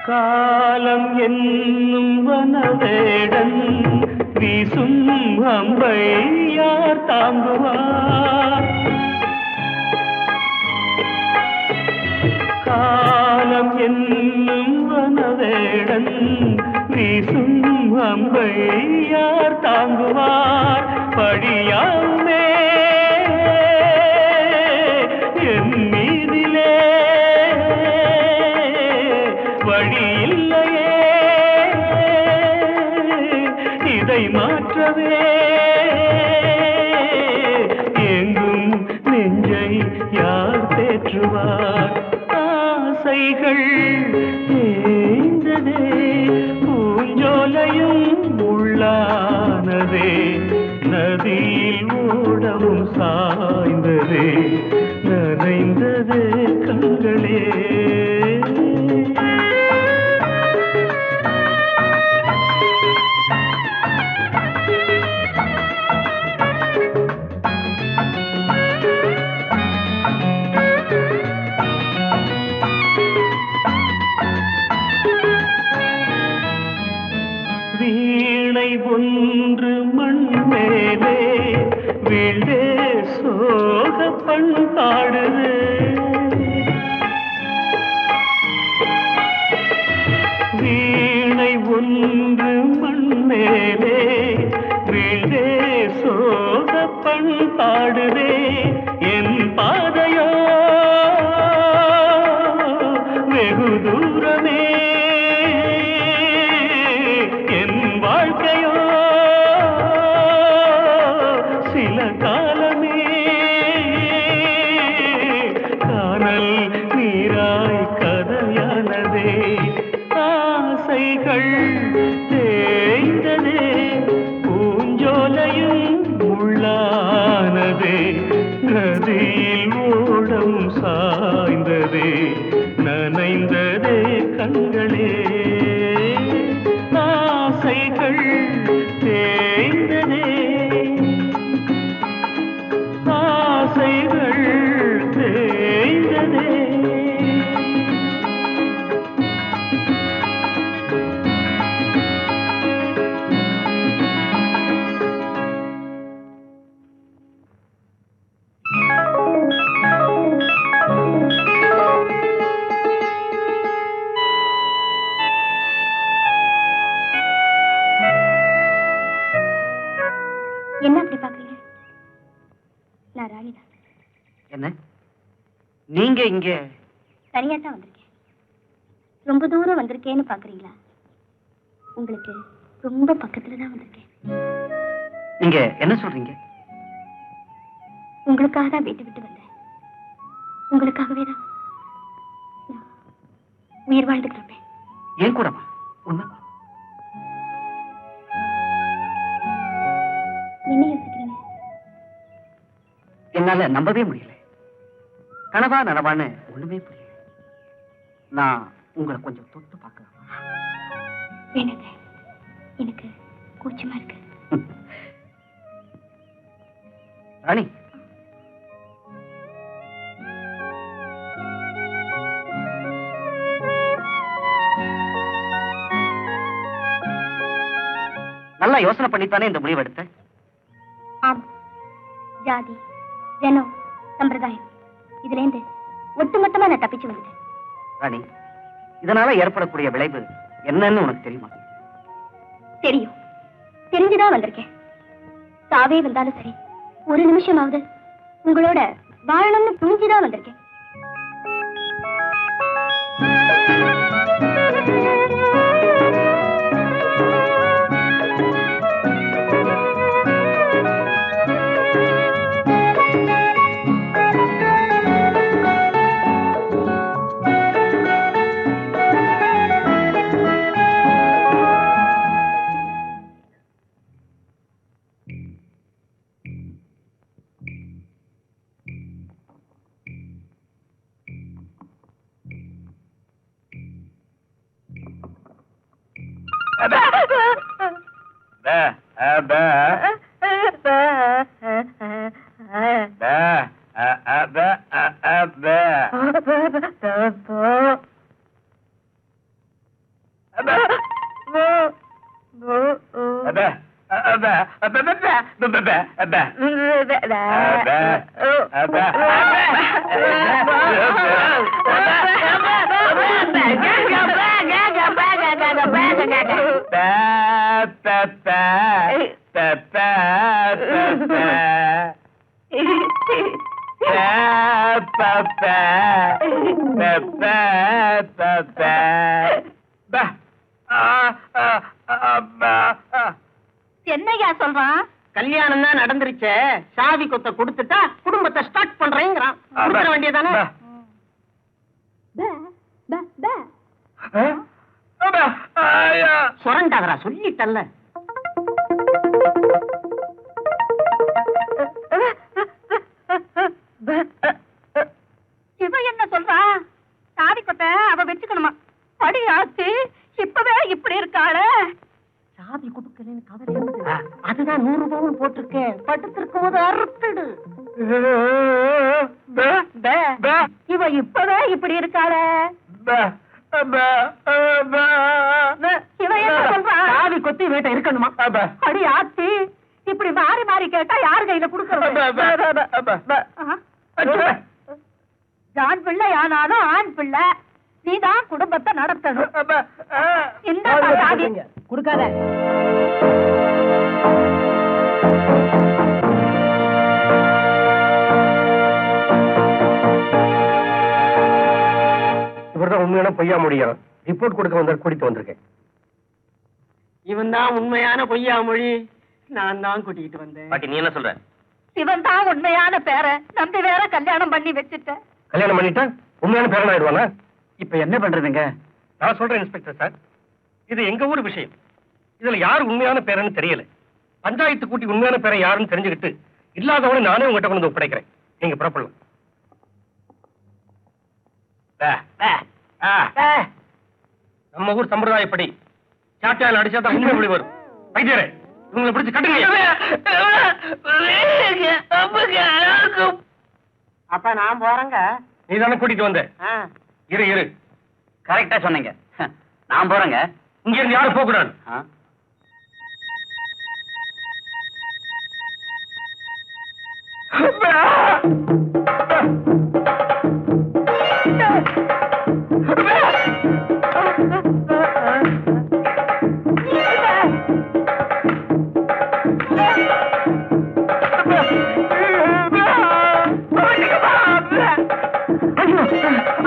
காலம் என்னும் வனவேடன் வீசும் அம்பை யார் தாங்குவார் காலம் என்னும் வனவேடன் வீசும் அம்பை யார் தாங்குவார் படியாமே என் மீதிலே வழி இல்லையே இதை மாற்றவே எங்கும் நெஞ்சை யார் தேற்றுவார் ஆசைகள் தேய்ந்ததே பூஞ்சோலையும் உள்ளானதே நதியில் ஓடவும் சாய்ந்ததே நனைந்ததே கண்களே வீணை ஒன்று மண் மேலே வீழ்ந்தே சோக பண்பாடுது வீணை ஒன்று மண் மேலே வீழ்ந்தே சோக பண்பாடுதே என் பாதையோ வெகு தூரமே என் வாழ்க்கையோ சில காலமே காணல் நீராய் கதையானதே ஆசைகள் தேய்ந்ததே பூஞ்சோலையும் உள்ளானதே நதியில் ஓடம் சாய்ந்ததே நனைந்ததே கண்களே ஆசைகள் தேய்ந்ததே ஆசைகள் தேய்ந்ததே என்ன அப்படி பாக்குறீங்க? நான் ராணிதான். என்ன நீங்க இங்க? தனியா தான் வந்திருக்கேன். ரொம்ப தூரம் வந்திருக்கேன்னு பாக்குறீங்களா? உங்களுக்கு ரொம்ப பக்கத்துல தான் வந்திருக்கேன். நீங்க என்ன சொல்றீங்க? உங்களுக்காக தான் வீட்டு விட்டு வந்தேன். உங்களுக்காகவே தான் நான் உயிர் வாழ்ந்துட்டு இருப்பேன். ஏன் கூடமா? உண்மை என்ன யோசிக்கிறீங்க? என்னால நம்பவே முடியல. கனவா நனவான்னு ஒண்ணுமே புரியல. நான் உங்களை கொஞ்சம் தொட்டு பார்க்கலாம். வேணுங்க, எனக்கு கூச்சமா இருக்கு. ராணி, நல்லா யோசனை பண்ணித்தானே இந்த முடிவு எடுத்த? ஆமா, ஜாதி, ஜனம், சம்பிரதாயம் இதுல இருந்து ஒட்டுமொத்தமா நான் தப்பிச்சு வந்துட்டேன். ராணி, இதனால ஏற்படக்கூடிய விளைவு என்னன்னு உனக்கு தெரியுமா? தெரியும், தெரிஞ்சுதான் வந்திருக்கேன். சாவே வந்தாலும் சரி, ஒரு நிமிஷமாவது உங்களோட வாழணும்னு துணிஞ்சுதான் வந்திருக்கேன். என்னையா சொல்றான்? கல்யாணம் தான் நடந்துருச்சே, சாவி கொத்த கொடுத்துட்டா குடும்பத்தை ஸ்டார்ட் பண்றேங்கிறான். கொடுக்க வேண்டியதானே? சுரண்டாதரா, சொல்லிட்டல்ல. இவ என்ன சொல்றா? சாவி கொத்த அவ வச்சுக்கணுமா? படி ஆச்சு, இப்பவே இப்படி இருக்காள. சாவி கொடுக்கலன்னு கவலை இருந்தது. அதுதான் 100 பவுன் போட்டிருக்கேன். படுத்திருக்கும் போது அறுத்துடு. இவ இப்பவே இப்படி இருக்காள. இவ என்ன சொல்றா? சாவி கொத்தி வீட்டை இருக்கணுமா? படி ஆச்சு, இப்படி மாறி மாறி கேட்டா யார் கையில கொடுக்கறது? ஆண் பிள்ளை ஆனாலும் ஆண் பிள்ளை, நீதான் குடும்பத்தை நடத்தணும். இந்த சாவி கொடுக்காத. இவர்தான் உண்மையான பொய்யா முடியும். ரிப்போர்ட் கொடுக்க வந்த கூட்டிட்டு வந்திருக்கேன். இவன் தான் உண்மையான பொய்யா மொழி. நான் தான் கூட்டிட்டு வந்தேன். பாட்டி, நீ என்ன சொல்ற? இவன் தான் உண்மையான பேர நம்பி வேற கல்யாணம் பண்ணி வச்சுட்ட. கல்யாணம் பண்ணிட்டா உண்மையான பேரன் ஆயிடுவானா? இப்ப என்ன பண்றதுங்க? நான் சொல்றேன் இன்ஸ்பெக்டர் சார், இது எங்க ஊர் விஷயம். இதுல யார் உண்மையான பேரன்னு தெரியல. பஞ்சாயத்து கூட்டி உண்மையான பேரை யாருன்னு தெரிஞ்சுக்கிட்டு இல்லாதவனை நானே உங்ககிட்ட கொண்டு ஒப்படைக்கிறேன். நீங்க புறப்படலாம். நம்ம ஊர் சம்பிரதாயப்படி சாட்டியால் அடிச்சாதான் உண்மை வெளி வரும். வைத்தியரே, இவங்களை பிடிச்சு கட்டுங்க. அப்ப நான் போறேங்க. நீ தானே கூட்டிட்டு வந்த. இரு இரு, கரெக்டா சொன்னீங்க. நான் போறேங்க. இங்க இருந்து யாரும் போக கூடாது.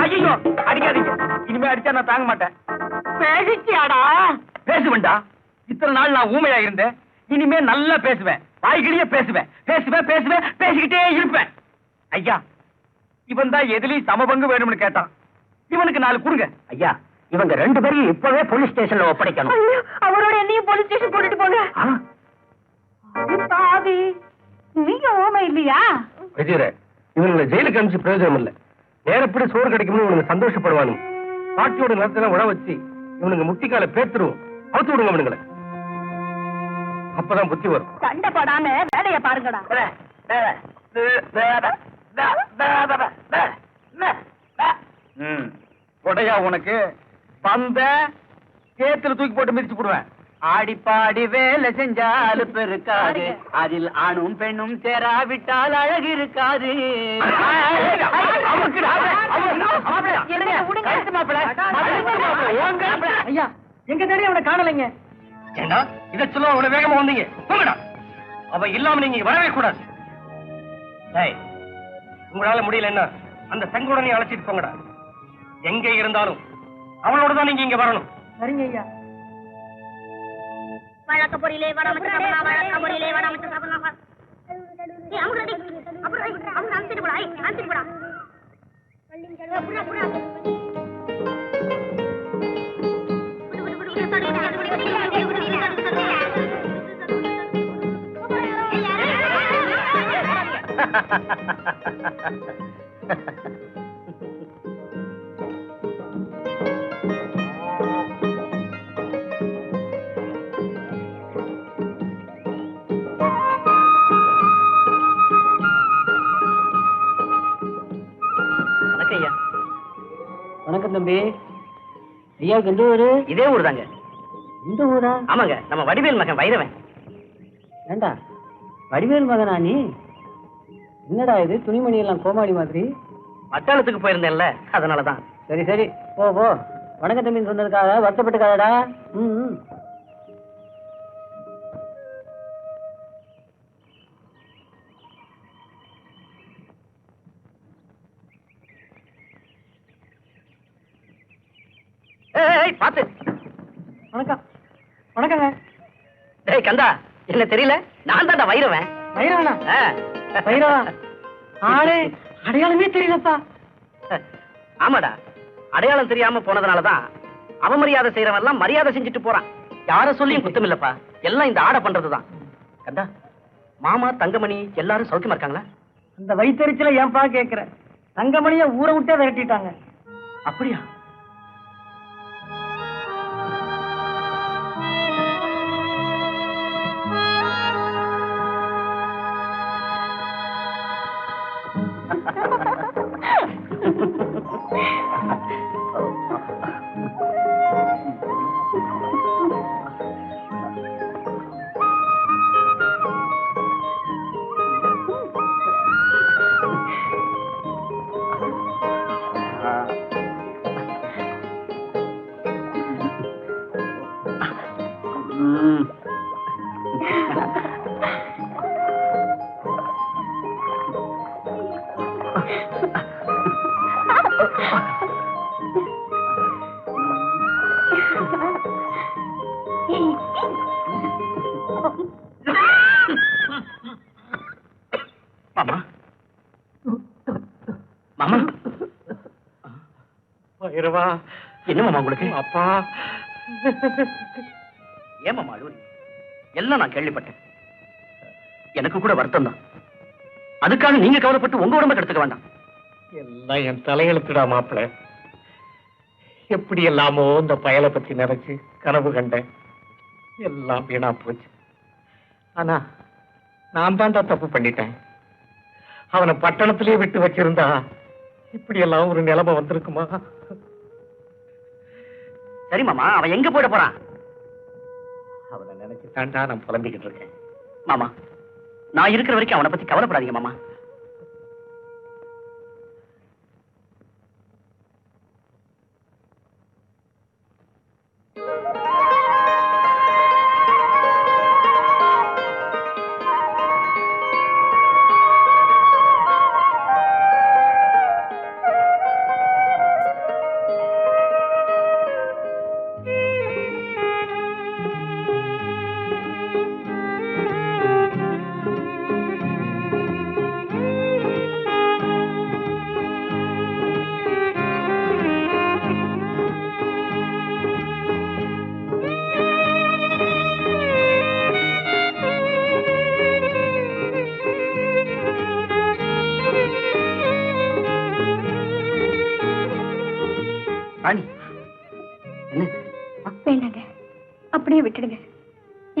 ஐயோ, அடிக்காதீங்க. இனிமே அடிச்சா நான் தாங்க மாட்டேன். பேசிச்சியாடா? பேசுவேன்டா. இத்தனை நாள் நான் ஊமையா இருந்தேன். இனிமே நல்லா பேசுவேன். வாய்கிலேயே பேசுவேன். பேசுவேன் பேசுவேன் பேசிக்கிட்டே இருப்பேன். ஐயா, இவன் தான் எதுலயும் சமபங்கு வேணும்னு கேட்டான். இவனுக்கு 4 கொடுங்க. ஐயா, இவங்க 2 பேரையும் இப்பவே போலீஸ் ஸ்டேஷன்ல ஒப்படைக்கணும். அவரோட என்னையும் போலீஸ் ஸ்டேஷன் கூட்டிட்டு போங்க. பாவி, நீங்க ஓமை இல்லையா? வைத்தியரே, இவங்களை ஜெயிலுக்கு அனுப்பிச்சு பிரயோஜனம் இல்ல. நேரப்படி சோறு கிடைக்கும்னு இவனுங்க சந்தோஷப்படுவானு. பாட்டியோட நிலத்தெல்லாம் உழ வச்சு இவனுங்க முட்டிக்கால பேத்துருவோம். அவுத்து விடுங்க இவனுங்களை. அப்பதான் புத்தி வரும். சண்டை போடாம வேலைய பாருங்கடா. உடையா உனக்கு வந்த சேத்துல தூக்கி போட்டு மிதிச்சு போடுவேன். ஆடிப்பாடி வேலை செஞ்சாலு பெருக்காது, அதில் ஆணும் பெண்ணும் சேராவிட்டால் அழகு இருக்காது. ஐயா, எங்க தேடி அவனை காணலைங்க. ஏண்டா இதை சொல்ல அவ்வளவு வேகமா வந்தீங்க? போங்கடா. அவ இல்லாம நீங்க வரவே கூடாது. டேய், உங்களால முடியலன்னா அந்த செங்கோடனை அழைச்சிட்டு போங்கடா. எங்க இருந்தாலும் அவளோட தான் நீங்க இங்க வரணும். சரிங்க ஐயா. வழக்க பொரியலே வடமட்டு சாப்பிடா, வழக்க பொரியலே வடமட்டு சாப்பிடா. ஏய் அம்முடி அப்புறம் அவங்க அன்சிட்டு போடா. அன்சிட்டு போடா. புடா புடா. வணக்கம் தம்பி. ஐயாவுக்கு எந்த ஊரு? இதே ஊர் தாங்க. இந்த ஊரா? ஆமாங்க, நம்ம வடிவேல் மகன் வைரவன். ஏண்டா வடிவேல் மகனா நீ? என்னடா இது துணிமணி எல்லாம் கோமாளி மாதிரி? பட்டாளத்துக்கு போயிருந்தேன்ல, அதனாலதான். சரி சரி, போ போ. வணக்கம் தம்பி சொன்னதுக்காக வருத்தப்பட்டுக்காதடா. ம். ஏய் பாத்து. வணக்கம். வணக்கங்க. டேய் கந்தா, என்ன தெரியல? நான் தான்டா வைரவன். வைரவனா? வைரவா? ஆளே அடையாளமே தெரியலப்பா. ஆமாடா, அடையாளம் தெரியாம போனதுனாலதான் அவமரியாதை செய்யறவன் எல்லாம் மரியாதை செஞ்சுட்டு போறான். யார சொல்லியும் குத்தம் இல்லப்பா, எல்லாம் இந்த ஆடை பண்றதுதான். கந்தா, மாமா தங்கமணி எல்லாரும் சௌக்கியமா இருக்காங்களா? அந்த வயிற்றுல ஏன்பா கேக்குற? தங்கமணிய ஊரை விட்டே விரட்டிட்டாங்க. அப்படியா? மாமா, மாமா. வைரவா, என்ன மாமா உங்களுக்கு? அப்பா. ஏமாமா அழுவுறீங்க? எல்லாம் நான் கேள்விப்பட்டேன். எனக்கு கூட வருத்தம் தான். அதுக்காக நீங்க கவலைப்பட்டு உங்க உடம்ப கெடுத்துக்க வேண்டாம். எல்லாம் என் தலையெழுத்துடா மாப்பிள்ள. எப்படி எல்லாமோ இந்த பயலை பத்தி நினைச்சு கனவு கண்டேன். எல்லாம் வீணா போச்சு. ஆனா நான் தான்டா தப்பு பண்ணிட்டேன். அவனை பட்டணத்திலேயே விட்டு வச்சிருந்தா இப்படி எல்லாம் ஒரு நிலைமை வந்திருக்குமா? சரி மாமா, அவன் எங்க போயிட போறான்? அவனை நினைச்சு தாண்டா நான் புலம்பிக்கிட்டு இருக்கேன். மாமா, நான் இருக்கிற வரைக்கும் அவனை பத்தி கவலைப்படாதீங்க மாமா. ராணி, என்ன வேண்டாங்க, அப்படியே விட்டுடுங்க.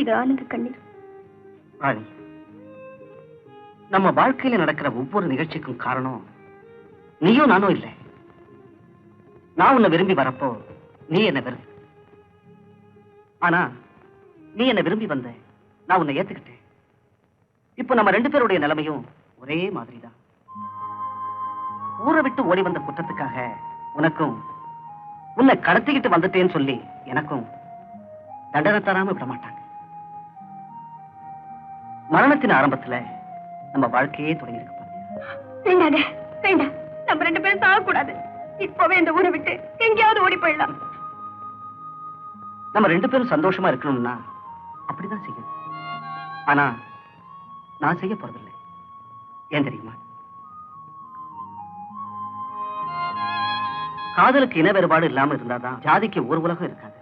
இது ஆனந்த கண்ணீர். ராணி, நம்ம வாழ்க்கையில நடக்கிற ஒவ்வொரு நிகழ்ச்சிக்கும் காரணம் நீயும் நானும் இல்லை. நான் உன்னை விரும்பி வரப்போ நீ என்ன வெறுத்த. ஆனா நீ என்ன விரும்பி வந்த, நான் உன்னை ஏத்துக்கிட்டேன். இப்ப நம்ம ரெண்டு பேருடைய நிலைமையும் ஒரே மாதிரிதான். ஊரை விட்டு ஓடி வந்த குற்றத்துக்காக உனக்கும், உன்னை கடத்திக்கிட்டு வந்துட்டேன்னு சொல்லி எனக்கும் தண்டனை தராம விட மாட்டாங்க. மரணத்தின் ஆரம்பத்துல நம்ம வாழ்க்கையே தொடங்கி இருக்க வேண்டாங்க, வேண்டாம். நம்ம 2 பேரும் சாகக்கூடாது. இப்பவே இந்த ஊரை விட்டு எங்கேயாவது ஓடி போயிடலாம். நம்ம 2 பேரும் சந்தோஷமா இருக்கணும்னா அப்படிதான் செய்யணும். ஆனா நான் செய்ய போறதில்லை. ஏன் தெரியுமா? காதலுக்கு இன வேறுபாடு இல்லாம இருந்தாதான் ஜாதிக்கு ஒரு உலகம் இருக்காது.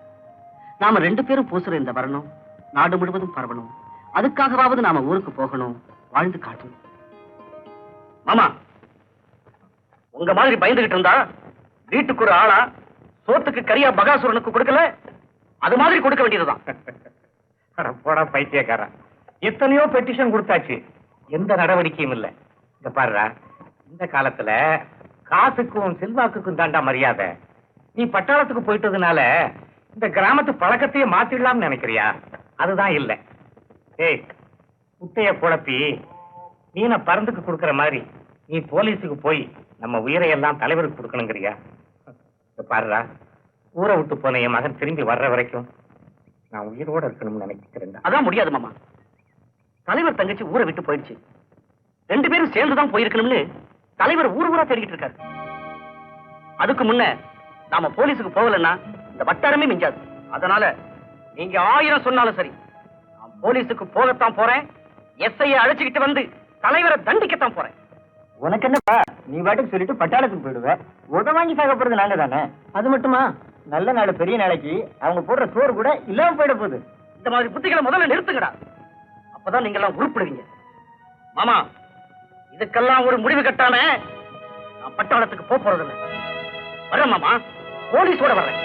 நாம 2 பேரும் பூசுற இந்த வரணும் நாடு முழுவதும் பரவணும். அதுக்காகவாவது நாம ஊருக்கு போகணும், வாழ்ந்து காட்டணும். மாமா, உங்க மாதிரி பயந்துகிட்டு இருந்தா வீட்டுக்கு ஒரு ஆளா சோத்துக்கு கரியா பகாசுரனுக்கு கொடுக்கல, அது மாதிரி கொடுக்க வேண்டியதுதான். போடா பைத்தியக்காரா, எத்தனையோ பெட்டிஷன் கொடுத்தாச்சு, எந்த நடவடிக்கையும் இல்ல. இந்த பாருடா, இந்த காலத்துல காசுக்கும் செல்வாக்குக்கும் தாண்டா மரியாதை. நீ பட்டாளத்துக்கு போயிட்டதுனால இந்த கிராமத்து பழக்கத்தையே மாத்திடலாம்னு நினைக்கிறியா? அதுதான் இல்ல. ஏய், குட்டைய குழப்பி மீனை பறந்துக்கு கொடுக்கற மாதிரி நீ போலீஸுக்கு போய் நம்ம உயிரையெல்லாம் தலைவருக்கு கொடுக்கணுங்கிறியா? பாருடா, ஊரை விட்டு போன என் மகன் திரும்பி வர்ற வரைக்கும் நான் உயிரோட இருக்கணும்னு நினைக்கிறேன். அதான் முடியாது மாமா. தலைவர் தங்கச்சி ஊரை விட்டு போயிடுச்சு. 2 பேரும் சேர்ந்துதான் போயிருக்கணும்னு தலைவர் ஊர் ஊரா தேடிக்கிட்டு இருக்காரு. அதுக்கு முன்ன நாம போலீஸுக்கு போகலன்னா இந்த வட்டாரமே மிஞ்சாது. அதனால நீங்க 1000 சொன்னாலும் சரி, நான் போலீஸுக்கு போகத்தான் போறேன். எஸ்ஐயை அழைச்சுக்கிட்டு வந்து தலைவரை தண்டிக்கத்தான் போறேன். உனக்கு என்னப்பா, நீ பாட்டுக்கு சொல்லிட்டு பட்டாளத்துக்கு போயிடுவ. உத வாங்கி சாக போறது நாங்க தானே. அது மட்டுமா, நல்ல நாள் பெரிய நாளைக்கு அவங்க போடுற சோறு கூட இல்லாம போயிட போகுது. இந்த மாதிரி புத்திகளை முதல்ல நிறுத்துங்கடா. அப்பதான் நீங்க எல்லாம் உருப்படுவீங்க. மாமா, இதுக்கெல்லாம் ஒரு முடிவு கட்டாம நான் பட்டாளத்துக்கு போறதில்லை. வரேன் மாமா, போலீஸோட வர்றேன்.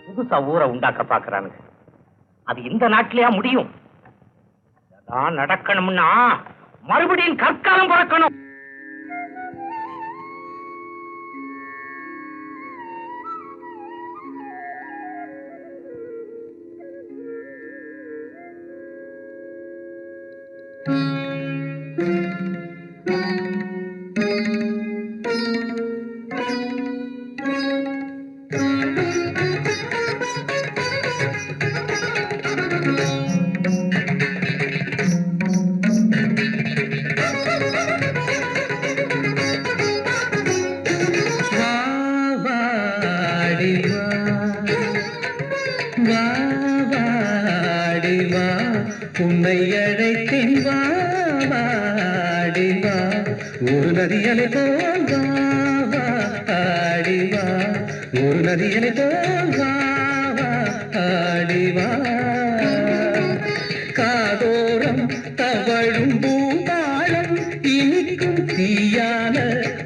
புதுசா ஊரை உண்டாக்க பாக்குறானுங்க. அது இந்த நாட்டிலேயா முடியும்? அதான் நடக்கணும்னா மறுபடியும் கற்காலம் பிறக்கணும். உன்னை அழைத்தேன் வா வாடி வா, ஒரு நதியலை போல் வா வாடி வா, ஒரு நதியலை போல் வா வாடி வா. காதோரம் தவழும் பூபாளம் இனிக்கும் தீயான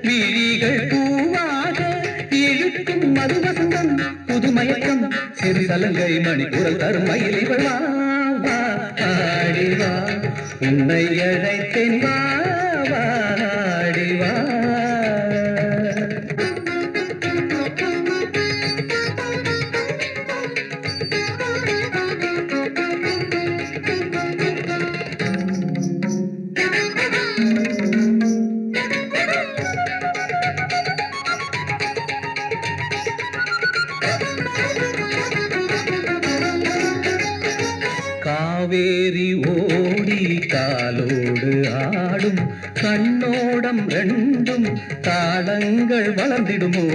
விழிகள் பூவாக இழுக்கும் மதுவசந்தம் புதுமயக்கம் சிறுசலங்கை மணிக்குரல் தரும் மயிலிவள் வா வாடி வா, உன்னை அழைத்தேன் வா வாடி வா. காவேரி ஓடி காலோடு ஆடும் கண்ணோடம் 2 தாளங்கள் வளர்ந்திடுமோ,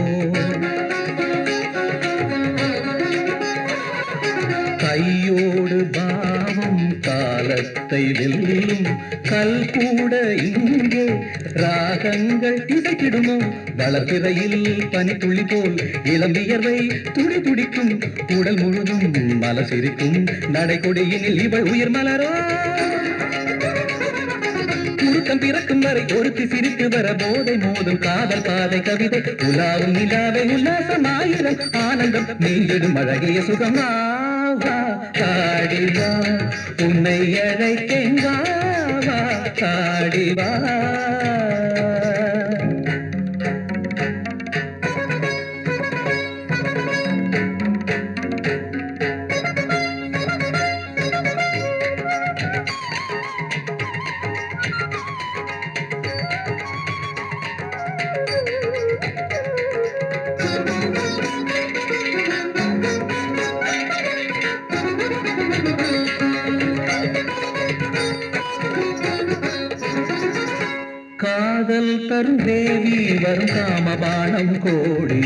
கையோடு பாவம் காலத்தை வெல்லும் கல் கூட இங்கே ராகங்கள் இசைத்திடுமோ, வளர்பிறையில் பனித்துளி போல் இளம்பியர்வை துடி துடிக்கும் உடல் முழுதும் மலசிரிக்கும் நடைகொடியினில் இவள் உயிர் மலரோ. முறுக்கம் பிறக்கும் வரை ஒருத்தி சிரித்து வர போதை மோதும் காதல் பாதை கவிதை உலாவும் நிலாவை உல்லாசமாயிரம் ஆனந்தம் நீங்கிடும் அழகிய சுகமா வாடி வா, உன்னை அழைத்தேன் வா வாடி வா. காதல் தரும் தேவி வரும் காமபானம் கோடி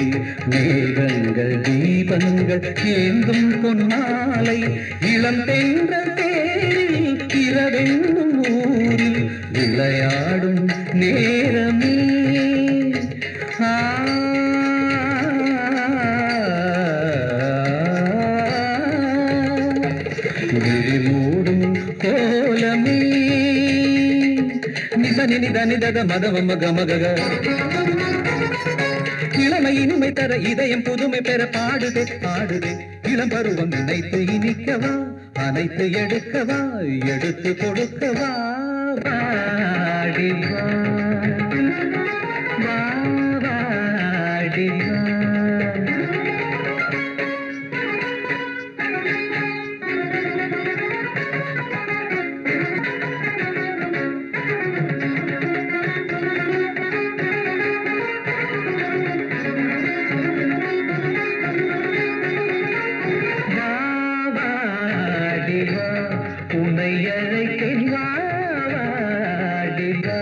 மேகங்கள் தீபங்கள் ஏந்தும் பொன்னாலை இளம் தென்றல் தேரில் இரவென்னும் ஊரில் விளையாடும் நேரமே விழிமூடும் கோலமே நிசனி நிதனிதக மதவ மக மகக இளமை இனிமை தர இதயம் புதுமை பெற பாடுதே பாடுதே இளம் பருவம் நினைத்து இனிக்கவா அனைத்து எடுக்கவா எடுத்து கொடுக்கவா வாடிவா வாடிவா உன்னை அழைத்தேன் வாடிவா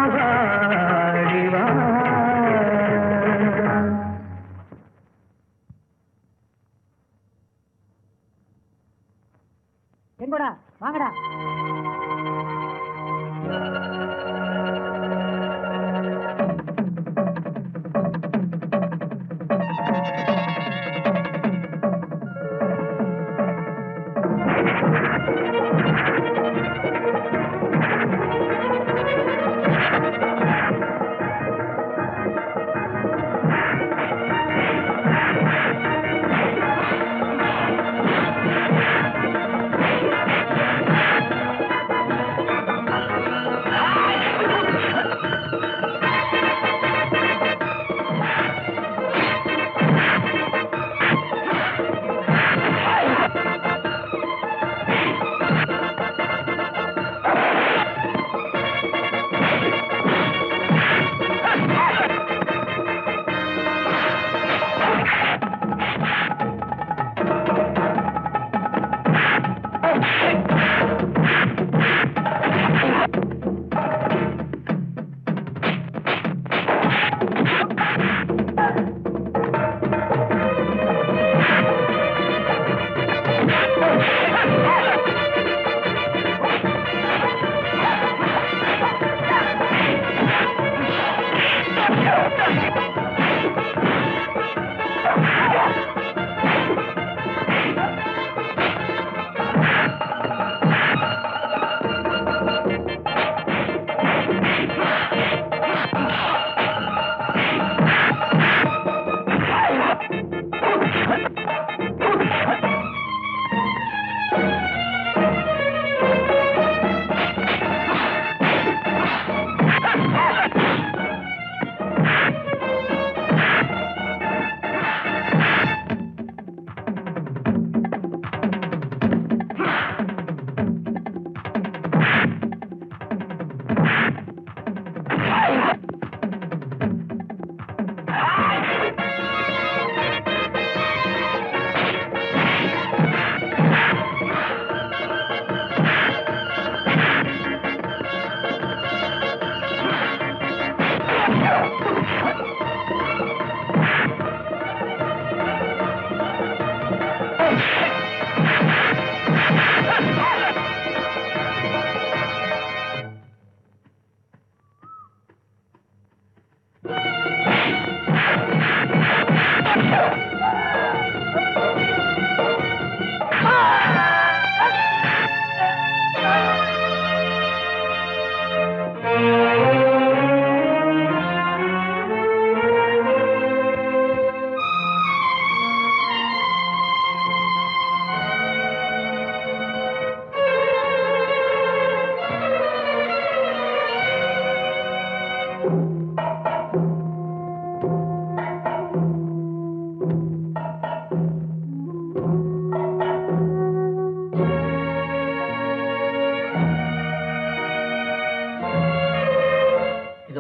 வாடிவா எங்கடா வாங்கடா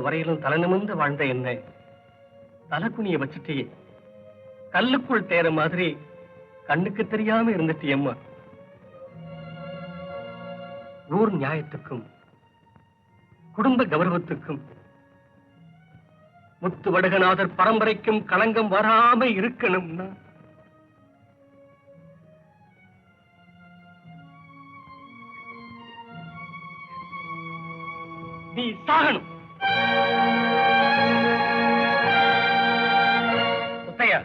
வரையிலும் தலை நிமிர்ந்து வாழ்ந்த என்ன தலக்குனிய வச்சுட்டே கல்லுக்குள் தேர மாதிரி கண்ணுக்கு தெரியாம இருந்துட்டு அம்மா. ஊர் நியாயத்துக்கும் குடும்ப கௌரவத்துக்கும் முத்து வடகநாதர் பரம்பரைக்கும் களங்கம் வராம இருக்கணும்னா நீ சாகணும். முத்தையா,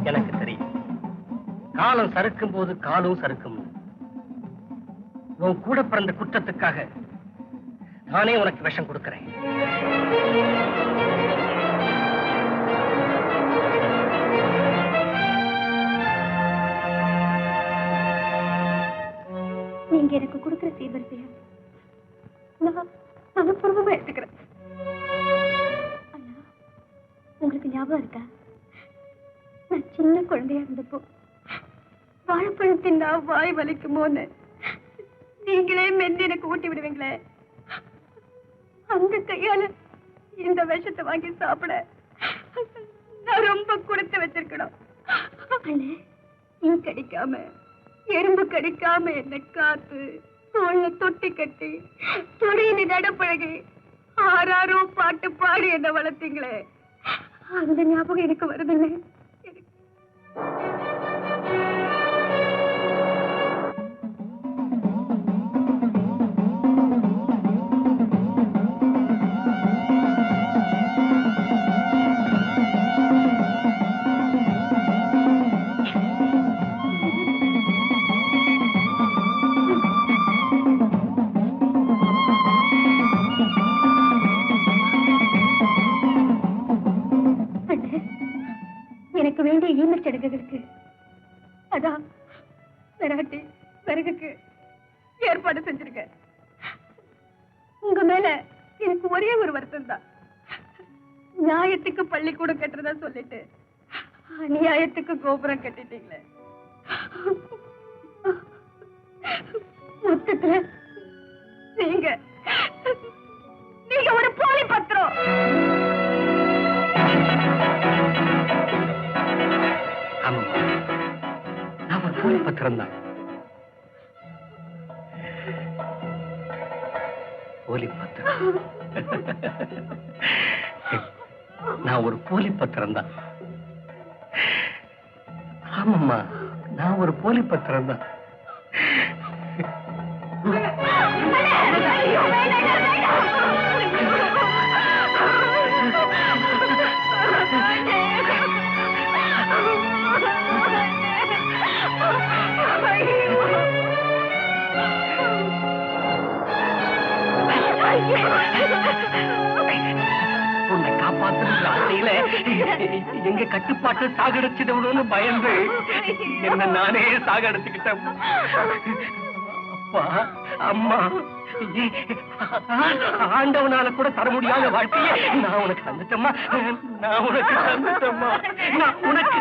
எனக்கு தெரியும் காலம் சறுக்கும் போது காலும் சறுக்கும். உன் கூட பிறந்த குற்றத்துக்காக நானே உனக்கு விஷம் கொடுக்கிறேன். நீங்க எனக்கு கொடுக்கிற சீவரிசையா நான் மனப்பூர்வமா எடுத்துக்கிறேன். அண்ணா, உங்களுக்கு ஞாபகம் இருக்கா? நான் சின்ன குழந்தையா இருந்தப்போ வாழைப்பழம் தின்னா வாய் வலிக்குமோன்னு நீங்களே மென்னு எனக்கு ஊட்டி விடுவீங்களே, அந்த கையால இந்த விஷத்தை வாங்கி சாப்பிட நான் ரொம்ப கொடுத்து வச்சிருக்கணும். நீ கடிக்காம எறும்பு கடிக்காம என்ன காத்து தோல்ல தொட்டி கட்டி தொடையில நடப்பழகி ஆறாரோ பாட்டு பாடி என்ன வளர்த்தீங்களே, அந்த ஞாபகம் எனக்கு வருதுல்ல. எனக்கு வேண்டிய ஈமச் சடங்குகளுக்கு அதான் விராட்டி விறகுக்கு ஏற்பாடு செஞ்சிருக்க. உங்க மேல எனக்கு ஒரே ஒரு வருத்தம் தான். நியாயத்துக்கு பள்ளிக்கூடம் கட்டுறதா சொல்லிட்டு அநியாயத்துக்கு கோபுரம் கட்டிட்டீங்களே. மொத்தத்துல நீங்க ஒரு போலி பத்திரம். நான் ஒரு போலி பத்திரம் தான். போலி பத்திரம். நான் ஒரு போலி பத்திரம் தான். ஆமாம்மா, நான் ஒரு போலி பத்திரம் தான். உன்னை காப்பாற்றுற ஆசையில எங்க கட்டுப்பாட்டு சாகடிச்சிடணும்னு பயந்து என்ன நானே சாகடிச்சுக்கிட்டேன். அப்பா அம்மா, ஆண்டவனால கூட தர முடியாத வாழ்க்கையை நான் உனக்கு தந்துட்டேம்மா. நான் உனக்கு தந்துட்டேம்மா. நான் உனக்கு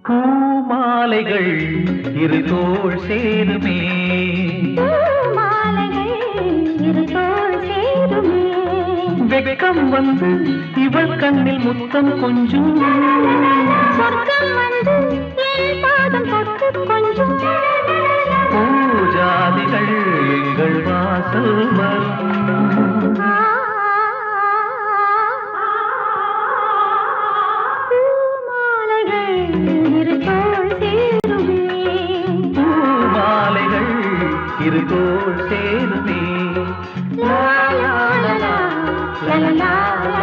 பூமாலைகள் இரு தோள் சேருமே, வெட்கம் வந்து இவள் கண்ணில் முத்தம் கொஞ்சம், பூஜாதிகள் எங்கள் வாசல் வரும். la la la la